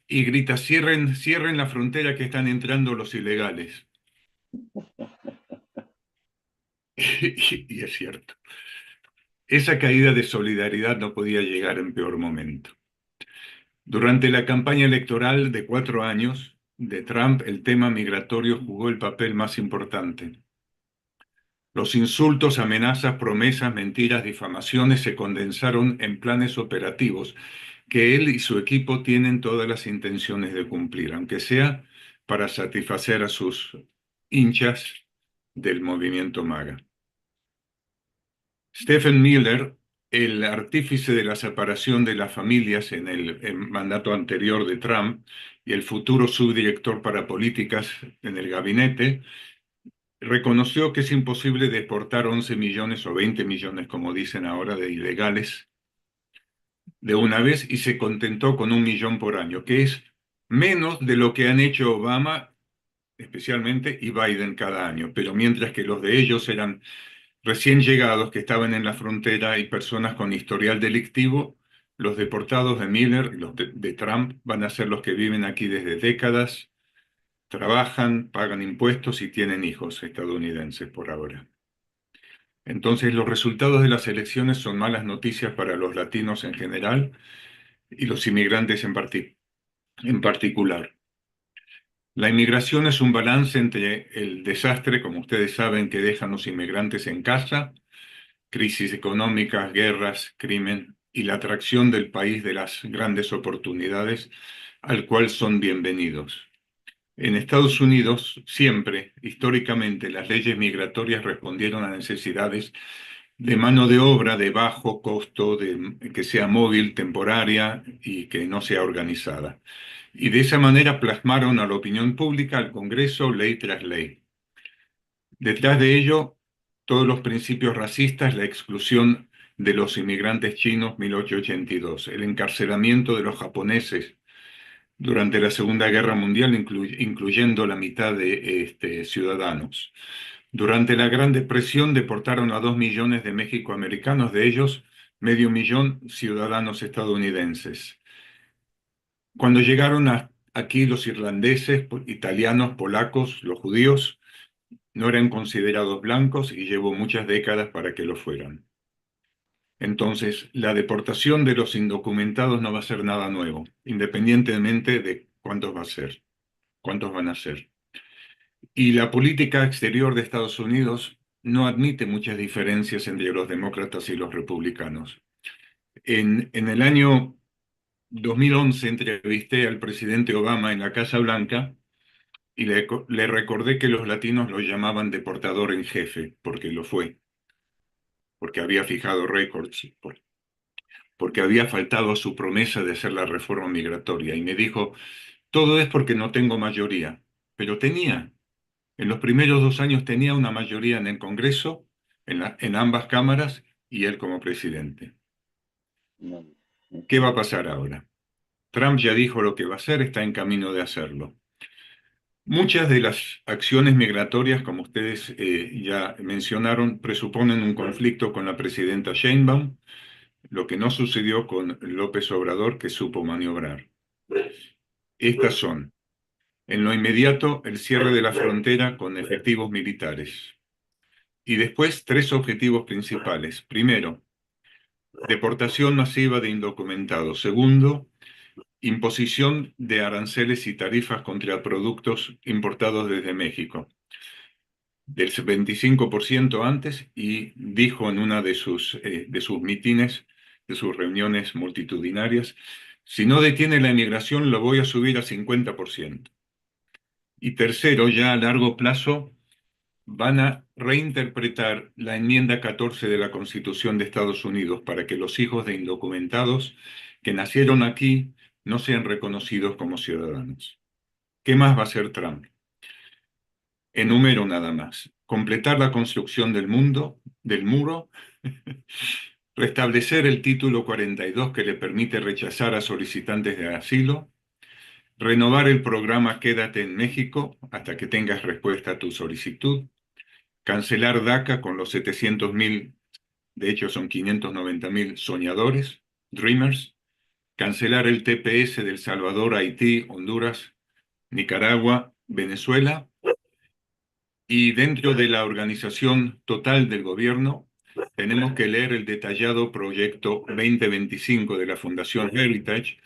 y grita: cierren, cierren la frontera que están entrando los ilegales. Y es cierto. Esa caída de solidaridad no podía llegar en peor momento. Durante la campaña electoral de 4 años de Trump, el tema migratorio jugó el papel más importante. Los insultos, amenazas, promesas, mentiras, difamaciones se condensaron en planes operativos que él y su equipo tienen todas las intenciones de cumplir, aunque sea para satisfacer a sus hinchas del movimiento MAGA. Stephen Miller, el artífice de la separación de las familias en el mandato anterior de Trump y el futuro subdirector para políticas en el gabinete, reconoció que es imposible deportar 11 millones o 20 millones, como dicen ahora, de ilegales de una vez y se contentó con 1 millón por año, que es menos de lo que han hecho Obama, especialmente, y Biden cada año. Pero mientras que los de ellos eran recién llegados que estaban en la frontera y personas con historial delictivo, los deportados de Miller y los de Trump van a ser los que viven aquí desde décadas, trabajan, pagan impuestos y tienen hijos estadounidenses por ahora. Entonces, los resultados de las elecciones son malas noticias para los latinos en general y los inmigrantes en particular. La inmigración es un balance entre el desastre, como ustedes saben, que dejan los inmigrantes en casa, crisis económicas, guerras, crimen, y la atracción del país de las grandes oportunidades al cual son bienvenidos. En Estados Unidos, siempre, históricamente, las leyes migratorias respondieron a necesidades de mano de obra de bajo costo, que sea móvil, temporaria y que no sea organizada. Y de esa manera plasmaron a la opinión pública, al Congreso, ley tras ley. Detrás de ello, todos los principios racistas, la exclusión de los inmigrantes chinos 1882, el encarcelamiento de los japoneses durante la Segunda Guerra Mundial, incluyendo la mitad de ciudadanos. Durante la Gran Depresión deportaron a 2 millones de mexicoamericanos, de ellos 500,000 ciudadanos estadounidenses. Cuando llegaron aquí los irlandeses, italianos, polacos, los judíos, no eran considerados blancos y llevó muchas décadas para que lo fueran. Entonces, la deportación de los indocumentados no va a ser nada nuevo, independientemente de cuántos van a ser. Y la política exterior de Estados Unidos no admite muchas diferencias entre los demócratas y los republicanos. En el año 2011 entrevisté al presidente Obama en la Casa Blanca y le recordé que los latinos lo llamaban deportador en jefe, porque lo fue, porque había fijado récords. porque había faltado a su promesa de hacer la reforma migratoria. Y me dijo, todo es porque no tengo mayoría, pero tenía. En los primeros 2 años tenía una mayoría en el Congreso, en ambas cámaras, y él como presidente. ¿Qué va a pasar ahora? Trump ya dijo lo que va a hacer, está en camino de hacerlo. Muchas de las acciones migratorias, como ustedes ya mencionaron, presuponen un conflicto con la presidenta Sheinbaum, lo que no sucedió con López Obrador, que supo maniobrar. Estas son, en lo inmediato, el cierre de la frontera con efectivos militares. Y después, 3 objetivos principales. Primero, deportación masiva de indocumentados. Segundo, imposición de aranceles y tarifas contra productos importados desde México, del 25% antes, y dijo en una de sus mítines, de sus reuniones multitudinarias, si no detiene la inmigración lo voy a subir a 50%. Y tercero, ya a largo plazo, van a reinterpretar la enmienda 14 de la Constitución de Estados Unidos para que los hijos de indocumentados que nacieron aquí no sean reconocidos como ciudadanos. ¿Qué más va a hacer Trump? Enumero nada más. Completar la construcción del muro, restablecer el título 42 que le permite rechazar a solicitantes de asilo, renovar el programa Quédate en México hasta que tengas respuesta a tu solicitud, cancelar DACA con los 700.000, de hecho son 590.000 soñadores, dreamers, cancelar el TPS del Salvador, Haití, Honduras, Nicaragua, Venezuela, y dentro de la organización total del gobierno tenemos que leer el detallado proyecto 2025 de la Fundación Heritage.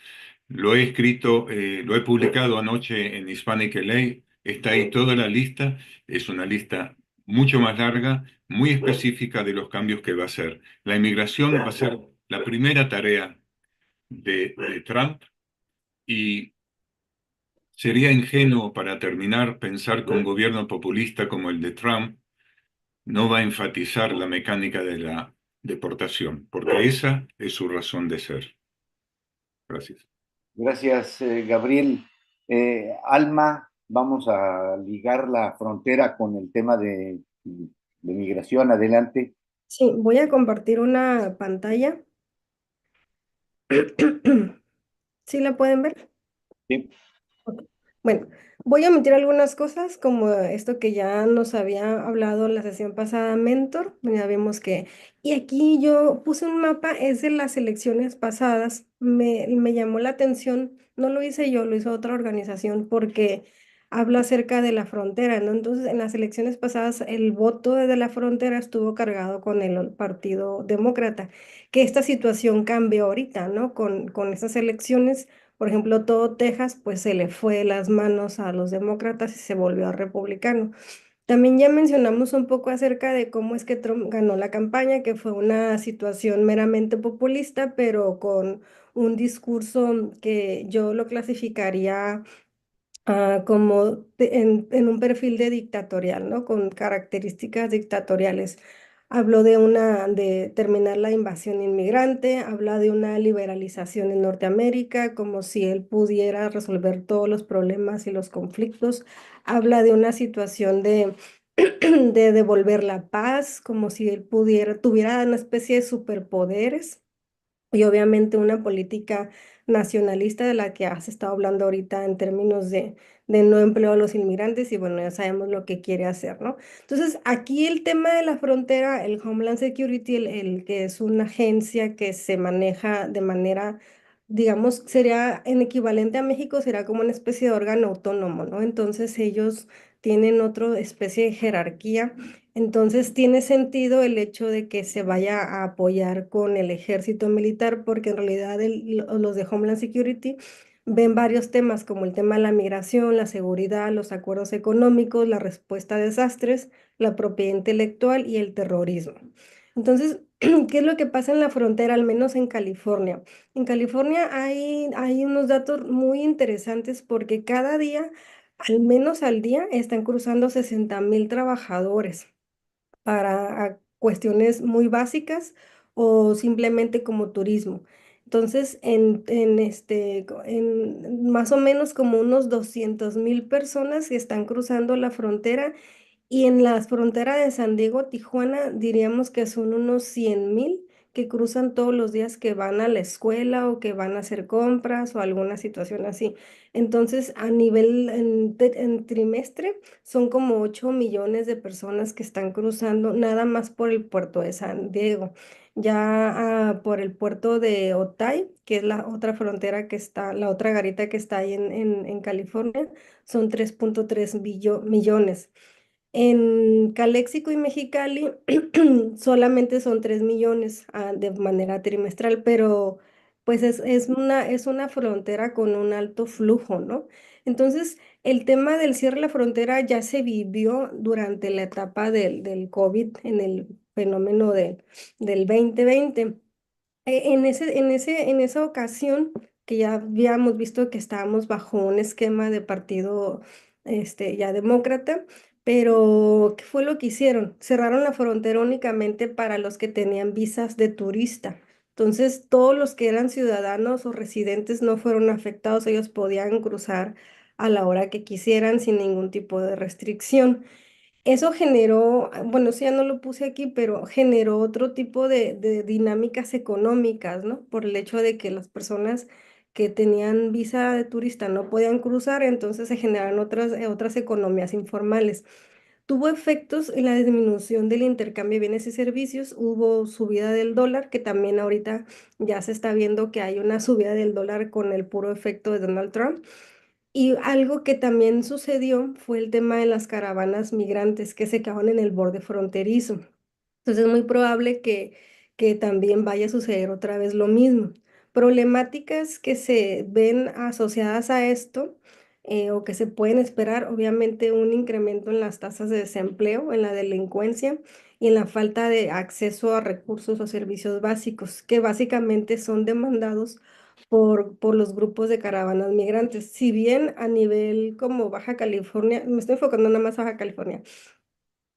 Lo he escrito, lo he publicado anoche en Hispanic LA, está ahí toda la lista, es una lista mucho más larga, muy específica de los cambios que va a hacer. La inmigración va a ser la primera tarea de Trump, y sería ingenuo, para terminar, pensar que un gobierno populista como el de Trump no va a enfatizar la mecánica de la deportación, porque esa es su razón de ser. Gracias. Gracias, Gabriel. Alma, vamos a ligar la frontera con el tema de migración. Adelante. Sí, voy a compartir una pantalla. ¿Sí la pueden ver? Sí. Ok. Bueno, voy a omitir algunas cosas como esto que ya nos había hablado en la sesión pasada, Mentor. Ya vimos que, y aquí yo puse un mapa, es de las elecciones pasadas. Me llamó la atención, no lo hice yo, lo hizo otra organización porque habla acerca de la frontera, ¿no? Entonces, en las elecciones pasadas, el voto desde la frontera estuvo cargado con el Partido Demócrata, que esta situación cambió ahorita, ¿no? Con estas elecciones. Por ejemplo, todo Texas, pues se le fue de las manos a los demócratas y se volvió republicano. También ya mencionamos un poco acerca de cómo es que Trump ganó la campaña, que fue una situación meramente populista, pero con un discurso que yo lo clasificaría como en un perfil de dictatorial, ¿no? Con características dictatoriales. Habló de terminar la invasión inmigrante, habla de una liberalización en Norteamérica, como si él pudiera resolver todos los problemas y los conflictos. Habla de una situación de devolver la paz, como si él tuviera una especie de superpoderes y obviamente una política nacionalista de la que has estado hablando ahorita en términos de no empleo a los inmigrantes y bueno, ya sabemos lo que quiere hacer, ¿no? Entonces, aquí el tema de la frontera, el Homeland Security, el que es una agencia que se maneja de manera, digamos, sería en equivalente a México, será como una especie de órgano autónomo, ¿no? Entonces, ellos tienen otra especie de jerarquía. Entonces tiene sentido el hecho de que se vaya a apoyar con el ejército militar, porque en realidad los de Homeland Security ven varios temas como el tema de la migración, la seguridad, los acuerdos económicos, la respuesta a desastres, la propiedad intelectual y el terrorismo. Entonces, ¿qué es lo que pasa en la frontera, al menos en California? En California hay unos datos muy interesantes porque cada día, al menos al día, están cruzando 60.000 trabajadores para cuestiones muy básicas o simplemente como turismo. Entonces, en más o menos como unos 200,000 personas que están cruzando la frontera, y en la frontera de San Diego, Tijuana, diríamos que son unos 100,000 que cruzan todos los días, que van a la escuela o que van a hacer compras o alguna situación así. Entonces, a nivel en trimestre, son como 8 millones de personas que están cruzando nada más por el puerto de San Diego. Ya por el puerto de Otay, que es la otra frontera que está, la otra garita que está ahí en California, son 3,3 millones. En Caléxico y Mexicali solamente son 3 millones, de manera trimestral, pero pues es una frontera con un alto flujo, ¿no? Entonces, el tema del cierre de la frontera ya se vivió durante la etapa del COVID, en el fenómeno del 2020. En esa ocasión, que ya habíamos visto que estábamos bajo un esquema de partido, ya demócrata, pero ¿qué fue lo que hicieron? Cerraron la frontera únicamente para los que tenían visas de turista. Entonces, todos los que eran ciudadanos o residentes no fueron afectados, ellos podían cruzar a la hora que quisieran sin ningún tipo de restricción. Eso generó, bueno, eso ya no lo puse aquí, pero generó otro tipo de dinámicas económicas, ¿no? Por el hecho de que las personas que tenían visa de turista no podían cruzar, entonces se generan otras economías informales. Tuvo efectos en la disminución del intercambio de bienes y servicios, hubo subida del dólar, que también ahorita ya se está viendo que hay una subida del dólar con el puro efecto de Donald Trump. Y algo que también sucedió fue el tema de las caravanas migrantes que se quedaron en el borde fronterizo. Entonces es muy probable que también vaya a suceder otra vez lo mismo. Problemáticas que se ven asociadas a esto, o que se pueden esperar, obviamente un incremento en las tasas de desempleo, en la delincuencia y en la falta de acceso a recursos o servicios básicos, que básicamente son demandados por los grupos de caravanas migrantes. Si bien a nivel como Baja California, me estoy enfocando nada más a Baja California,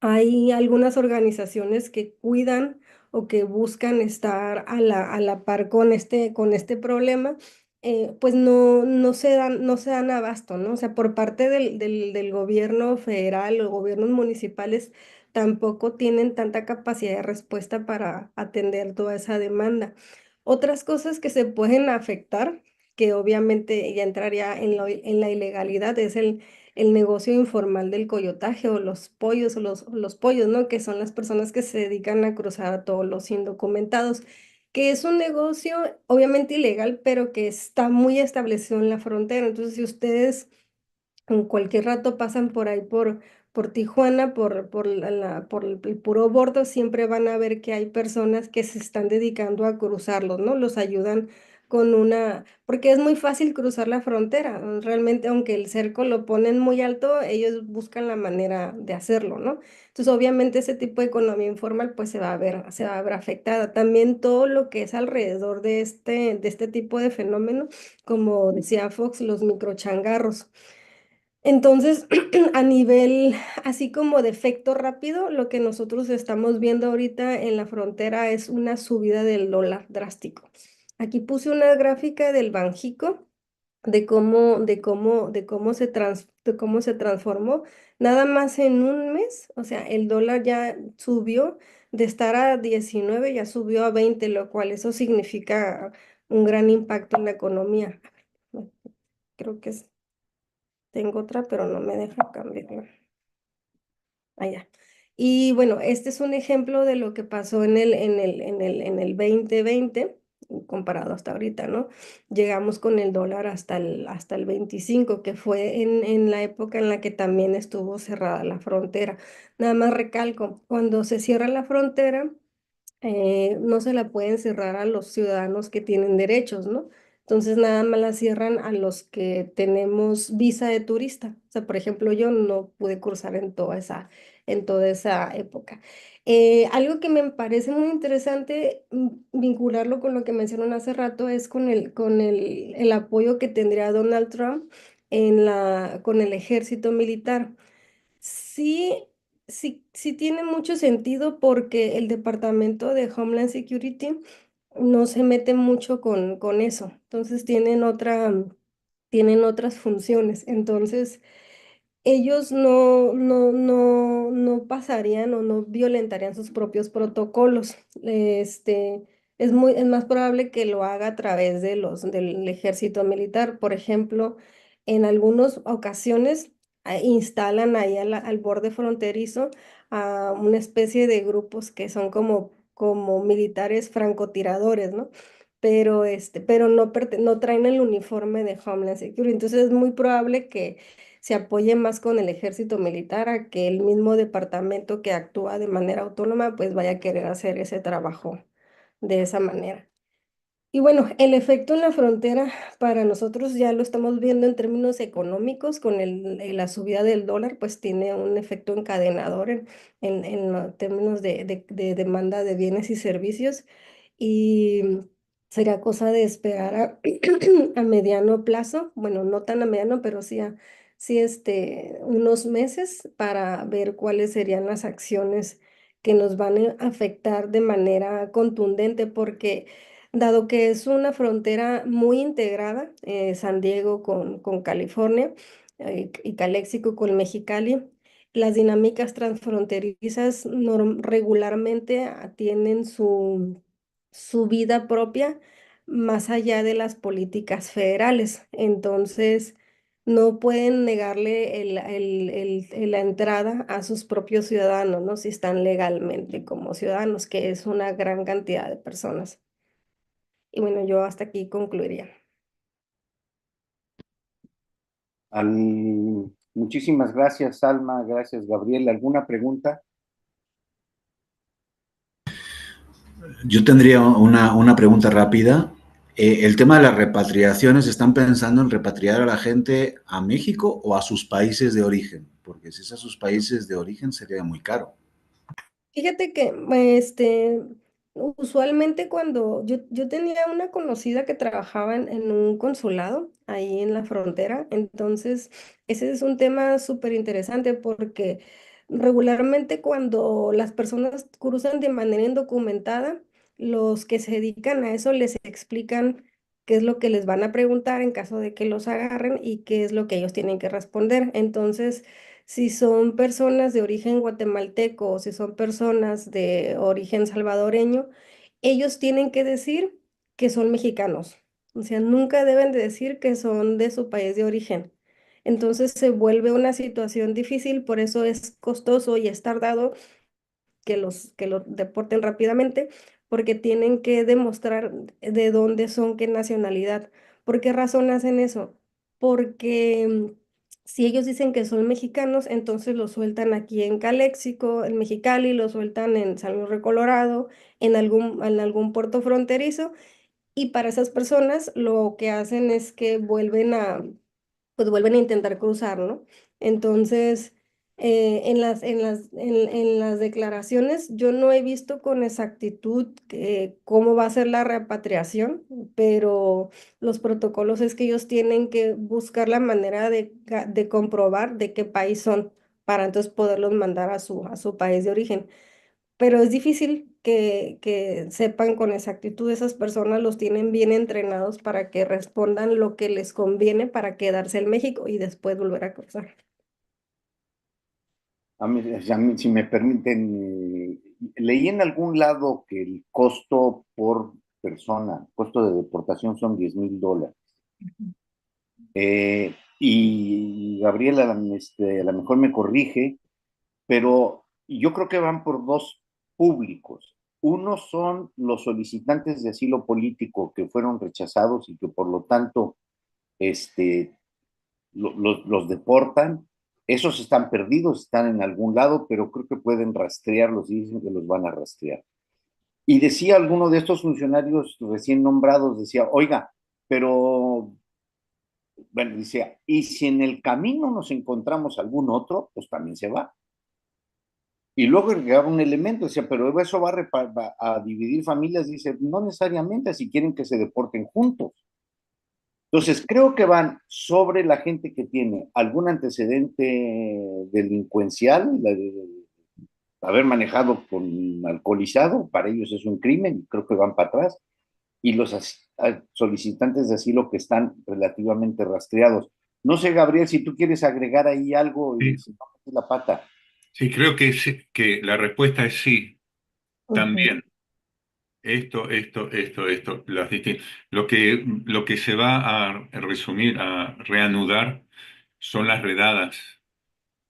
hay algunas organizaciones que cuidan o que buscan estar a la par con este problema, pues no se dan abasto, ¿no? O sea, por parte del gobierno federal o gobiernos municipales tampoco tienen tanta capacidad de respuesta para atender toda esa demanda. Otras cosas que se pueden afectar, que obviamente ya entraría en la ilegalidad, es el negocio informal del coyotaje o los pollos o los pollos, ¿no? Que son las personas que se dedican a cruzar a todos los indocumentados, que es un negocio obviamente ilegal, pero que está muy establecido en la frontera. Entonces, si ustedes en cualquier rato pasan por ahí por Tijuana, por el puro bordo, siempre van a ver que hay personas que se están dedicando a cruzarlos, ¿no? Los ayudan porque es muy fácil cruzar la frontera. Realmente, aunque el cerco lo ponen muy alto, ellos buscan la manera de hacerlo, ¿no? Entonces, obviamente, ese tipo de economía informal, pues se va a ver afectada. También todo lo que es alrededor de este tipo de fenómeno, como decía Fox, los microchangarros. Entonces, a nivel así como de efecto rápido, lo que nosotros estamos viendo ahorita en la frontera es una subida del dólar drástico. Aquí puse una gráfica del Banjico de cómo se transformó nada más en un mes. O sea, el dólar ya subió de estar a 19, ya subió a 20, lo cual eso significa un gran impacto en la economía. Creo que tengo otra, pero no me deja cambiarla. Allá. Y bueno, este es un ejemplo de lo que pasó en el 2020, comparado hasta ahorita, ¿no? Llegamos con el dólar hasta el 25, que fue en la época en la que también estuvo cerrada la frontera. Nada más recalco, cuando se cierra la frontera, no se la pueden cerrar a los ciudadanos que tienen derechos, ¿no? Entonces nada más la cierran a los que tenemos visa de turista. O sea, por ejemplo, yo no pude cruzar en toda esa época. Algo que me parece muy interesante, vincularlo con lo que mencionaron hace rato, es con el apoyo que tendría Donald Trump con el ejército militar. Sí, sí, sí tiene mucho sentido, porque el Departamento de Homeland Security no se mete mucho con eso. Entonces tienen otras funciones. Entonces, ellos no pasarían o no violentarían sus propios protocolos. Es más probable que lo haga a través del ejército militar. Por ejemplo, en algunas ocasiones instalan ahí al borde fronterizo a una especie de grupos que son como militares francotiradores, ¿no? Pero no traen el uniforme de Homeland Security. Entonces es muy probable que se apoye más con el ejército militar a que el mismo departamento que actúa de manera autónoma pues vaya a querer hacer ese trabajo de esa manera. Y bueno, el efecto en la frontera para nosotros ya lo estamos viendo en términos económicos con la subida del dólar, pues tiene un efecto encadenador en los términos de demanda de bienes y servicios y sería cosa de esperar a mediano plazo, bueno, no tan a mediano, pero sí unos meses para ver cuáles serían las acciones que nos van a afectar de manera contundente, porque dado que es una frontera muy integrada, San Diego con California y Caléxico con Mexicali, las dinámicas transfronterizas regularmente tienen su vida propia más allá de las políticas federales. Entonces, no pueden negarle la entrada a sus propios ciudadanos, ¿no? Si están legalmente como ciudadanos, que es una gran cantidad de personas. Y bueno, yo hasta aquí concluiría. Muchísimas gracias, Alma, gracias, Gabriel. ¿Alguna pregunta? Yo tendría una pregunta rápida. El tema de las repatriaciones, ¿están pensando en repatriar a la gente a México o a sus países de origen? Porque si es a sus países de origen sería muy caro. Fíjate que usualmente cuando yo tenía una conocida que trabajaba en un consulado ahí en la frontera, entonces ese es un tema súper interesante porque regularmente cuando las personas cruzan de manera indocumentada, los que se dedican a eso les explican qué es lo que les van a preguntar en caso de que los agarren y qué es lo que ellos tienen que responder. Entonces, si son personas de origen guatemalteco o si son personas de origen salvadoreño, ellos tienen que decir que son mexicanos. O sea, nunca deben de decir que son de su país de origen. Entonces se vuelve una situación difícil, por eso es costoso y es tardado que los deporten rápidamente, porque tienen que demostrar de dónde son, qué nacionalidad. ¿Por qué razón hacen eso? Porque si ellos dicen que son mexicanos, entonces los sueltan aquí en Caléxico, en Mexicali, los sueltan en San Luis Río Colorado, en algún puerto fronterizo, y para esas personas lo que hacen es que pues vuelven a intentar cruzar, ¿no? Entonces, en las declaraciones yo no he visto con exactitud cómo va a ser la repatriación, pero los protocolos es que ellos tienen que buscar la manera de comprobar de qué país son para entonces poderlos mandar a su país de origen, pero es difícil que sepan con exactitud. Esas personas los tienen bien entrenados para que respondan lo que les conviene para quedarse en México y después volver a cruzar. Si me permiten, leí en algún lado que el costo por persona, costo de deportación son $10,000. Y Gabriela, a lo mejor me corrige, pero yo creo que van por dos públicos. Uno son los solicitantes de asilo político que fueron rechazados y que por lo tanto este, los deportan. Esos están perdidos, están en algún lado, pero creo que pueden rastrearlos y dicen que los van a rastrear. Y decía alguno de estos funcionarios recién nombrados, decía, oiga, pero, bueno, decía, y si en el camino nos encontramos algún otro, pues también se va. Y luego agregaba un elemento, decía, pero eso va a dividir familias, dice, no necesariamente, si quieren que se deporten juntos. Entonces, creo que van sobre la gente que tiene algún antecedente delincuencial, haber manejado con alcoholizado, para ellos es un crimen, creo que van para atrás, y los solicitantes de asilo que están relativamente rastreados. No sé, Gabriel, si tú quieres agregar ahí algo y Sí, si no, metí la pata. sí, creo que la respuesta es sí, Ujú, también. Esto, lo que se va a resumir, a reanudar, son las redadas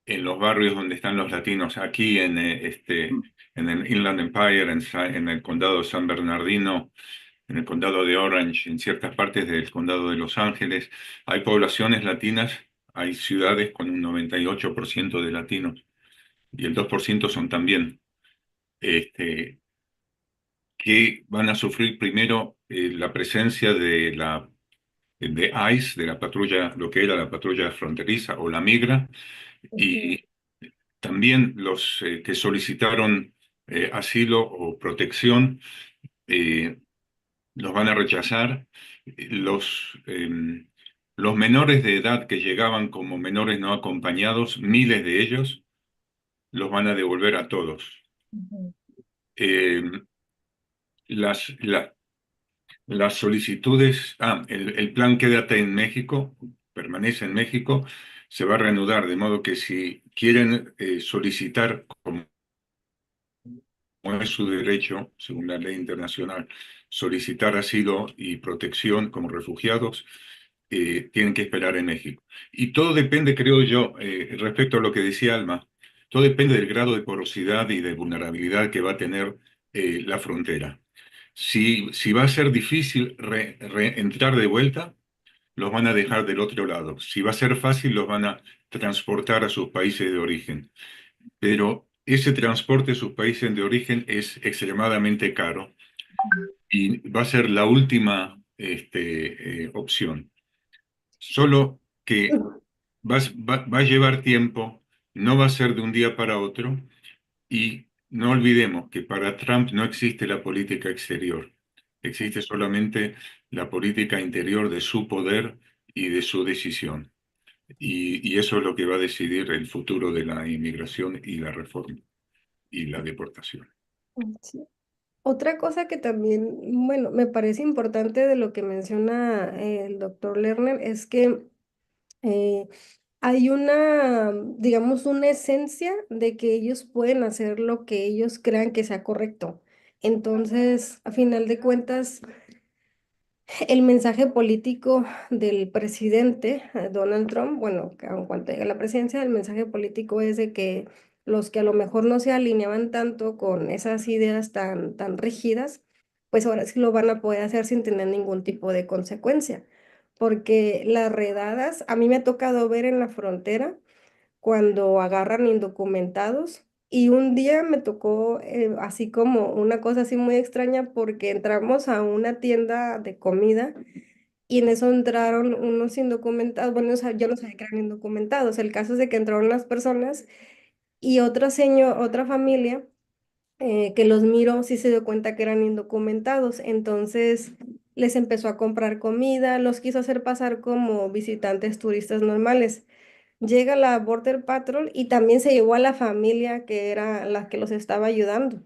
en los barrios donde están los latinos, aquí en el Inland Empire, en el condado de San Bernardino, en el condado de Orange, en ciertas partes del condado de Los Ángeles, hay poblaciones latinas, hay ciudades con un 98% de latinos y el 2% son también. Este, que van a sufrir primero la presencia de ICE, de la patrulla, lo que era la patrulla fronteriza o la migra, ujú, y también los que solicitaron asilo o protección eh, los van a rechazar. Los menores de edad que llegaban como menores no acompañados, miles de ellos, los van a devolver a todos. ujú. Eh, las, la- Las solicitudes, el plan Quédate en México, permanece en México, se va a reanudar, de modo que si quieren solicitar, como es su derecho, según la ley internacional, solicitar asilo y protección como refugiados, tienen que esperar en México. Y todo depende, creo yo, respecto a lo que decía Alma, todo depende del grado de porosidad y de vulnerabilidad que va a tener la frontera. Si va a ser difícil entrar de vuelta, los van a dejar del otro lado. Si va a ser fácil, los van a transportar a sus países de origen. Pero ese transporte a sus países de origen es extremadamente caro y va a ser la última opción. Solo que va a llevar tiempo, no va a ser de un día para otro. Y no olvidemos que para Trump no existe la política exterior, existe solamente la política interior de su poder y de su decisión. Y eso es lo que va a decidir el futuro de la inmigración y la reforma y la deportación. Sí. Otra cosa que también, bueno, me parece importante de lo que menciona el doctor Lerner es que eh, hay una, digamos, una esencia de que ellos pueden hacer lo que ellos crean que sea correcto. Entonces, a final de cuentas, el mensaje político del presidente Donald Trump, bueno, que en cuanto llegue a la presidencia, el mensaje político es de que los que a lo mejor no se alineaban tanto con esas ideas tan rígidas, pues ahora sí lo van a poder hacer sin tener ningún tipo de consecuencia. Porque las redadas, a mí me ha tocado ver en la frontera cuando agarran indocumentados. Y un día me tocó así como una cosa así muy extraña porque entramos a una tienda de comida y en eso entraron unos indocumentados, bueno, yo no sabía que eran indocumentados. El caso es de que entraron las personas y otra familia que los miró sí se dio cuenta que eran indocumentados. Entonces les empezó a comprar comida, los quiso hacer pasar como visitantes turistas normales. Llega la Border Patrol y también se llevó a la familia que era la que los estaba ayudando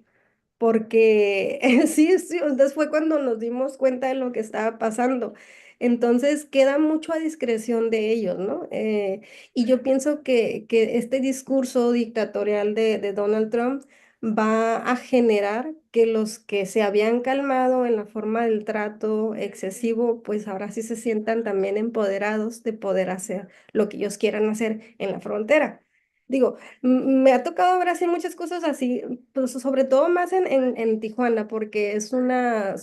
porque sí, entonces fue cuando nos dimos cuenta de lo que estaba pasando. Entonces queda mucho a discreción de ellos, ¿no? Y yo pienso que este discurso dictatorial de Donald Trump va a generar que los que se habían calmado en la forma del trato excesivo, pues ahora sí se sientan también empoderados de poder hacer lo que ellos quieran hacer en la frontera. Digo, me ha tocado ver así muchas cosas así, pues sobre todo más en Tijuana, porque es una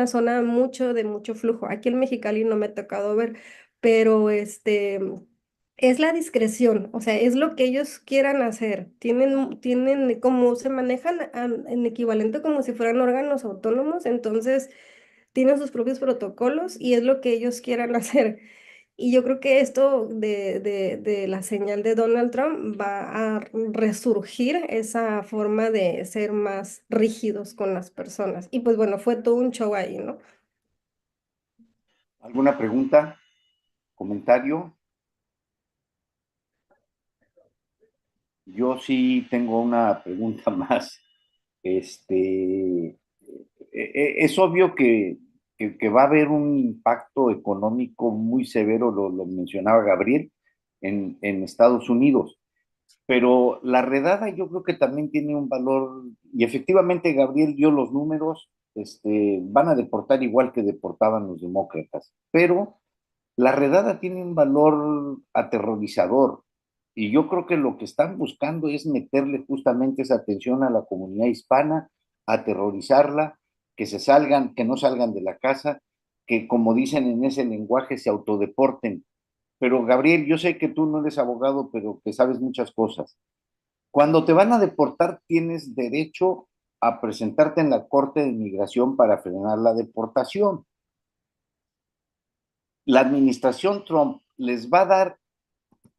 zona de mucho flujo. Aquí en Mexicali no me ha tocado ver, pero es la discreción, o sea, es lo que ellos quieran hacer. Tienen como se manejan en equivalente como si fueran órganos autónomos, entonces tienen sus propios protocolos y es lo que ellos quieran hacer. Y yo creo que esto de la señal de Donald Trump va a resurgir esa forma de ser más rígidos con las personas. Y pues bueno, fue todo un show ahí, ¿no? ¿Alguna pregunta? ¿Comentario? Yo sí tengo una pregunta más. Es obvio que que va a haber un impacto económico muy severo, lo mencionaba Gabriel, en Estados Unidos. Pero la redada yo creo que también tiene un valor, y efectivamente Gabriel dio los números, van a deportar igual que deportaban los demócratas, pero la redada tiene un valor aterrorizador, y yo creo que lo que están buscando es meterle justamente esa atención a la comunidad hispana, aterrorizarla, que se salgan, que no salgan de la casa, que como dicen en ese lenguaje se autodeporten. Pero Gabriel, yo sé que tú no eres abogado, pero que sabes muchas cosas. Cuando te van a deportar, tienes derecho a presentarte en la Corte de Inmigración para frenar la deportación. La administración Trump les va a dar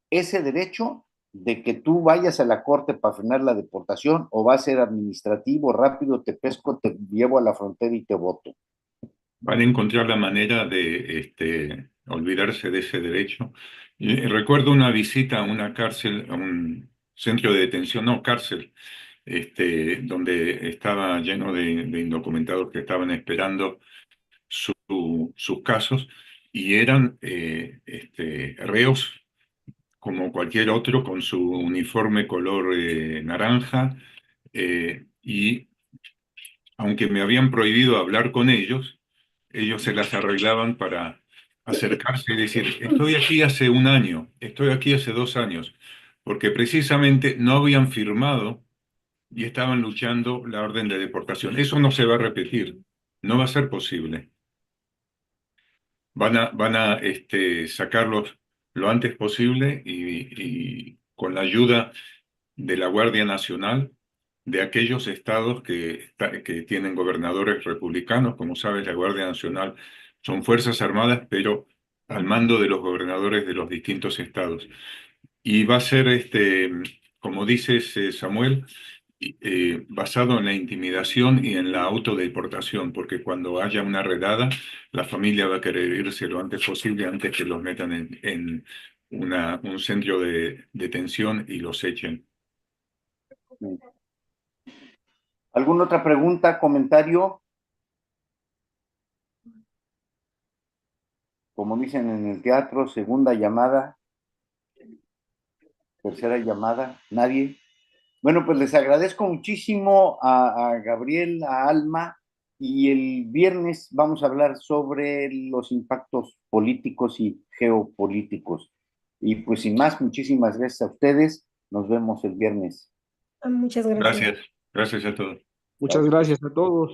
ese derecho de que tú vayas a la corte para frenar la deportación, o va a ser administrativo, rápido, te pesco, te llevo a la frontera y te voto. Van a encontrar la manera de olvidarse de ese derecho. Y recuerdo una visita a una cárcel, a un centro de detención, no cárcel, donde estaba lleno de indocumentados que estaban esperando sus casos, y eran reos como cualquier otro, con su uniforme color naranja, y aunque me habían prohibido hablar con ellos se las arreglaban para acercarse y decir, estoy aquí hace un año, estoy aquí hace 2 años, porque precisamente no habían firmado y estaban luchando la orden de deportación. Eso no se va a repetir, no va a ser posible. Van a sacarlos lo antes posible, y con la ayuda de la Guardia Nacional, de aquellos estados que tienen gobernadores republicanos. Como sabes, la Guardia Nacional son fuerzas armadas, pero al mando de los gobernadores de los distintos estados. Y va a ser, como dices, Samuel, basado en la intimidación y en la autodeportación, porque cuando haya una redada, la familia va a querer irse lo antes posible, antes que los metan en un centro de detención y los echen. ¿Alguna otra pregunta, comentario? Como dicen en el teatro, segunda llamada, tercera llamada, nadie. Bueno, pues les agradezco muchísimo a Gabriel, a Alma, y el viernes vamos a hablar sobre los impactos políticos y geopolíticos. Y pues sin más, muchísimas gracias a ustedes. Nos vemos el viernes. Muchas gracias. Gracias a todos. Muchas gracias a todos.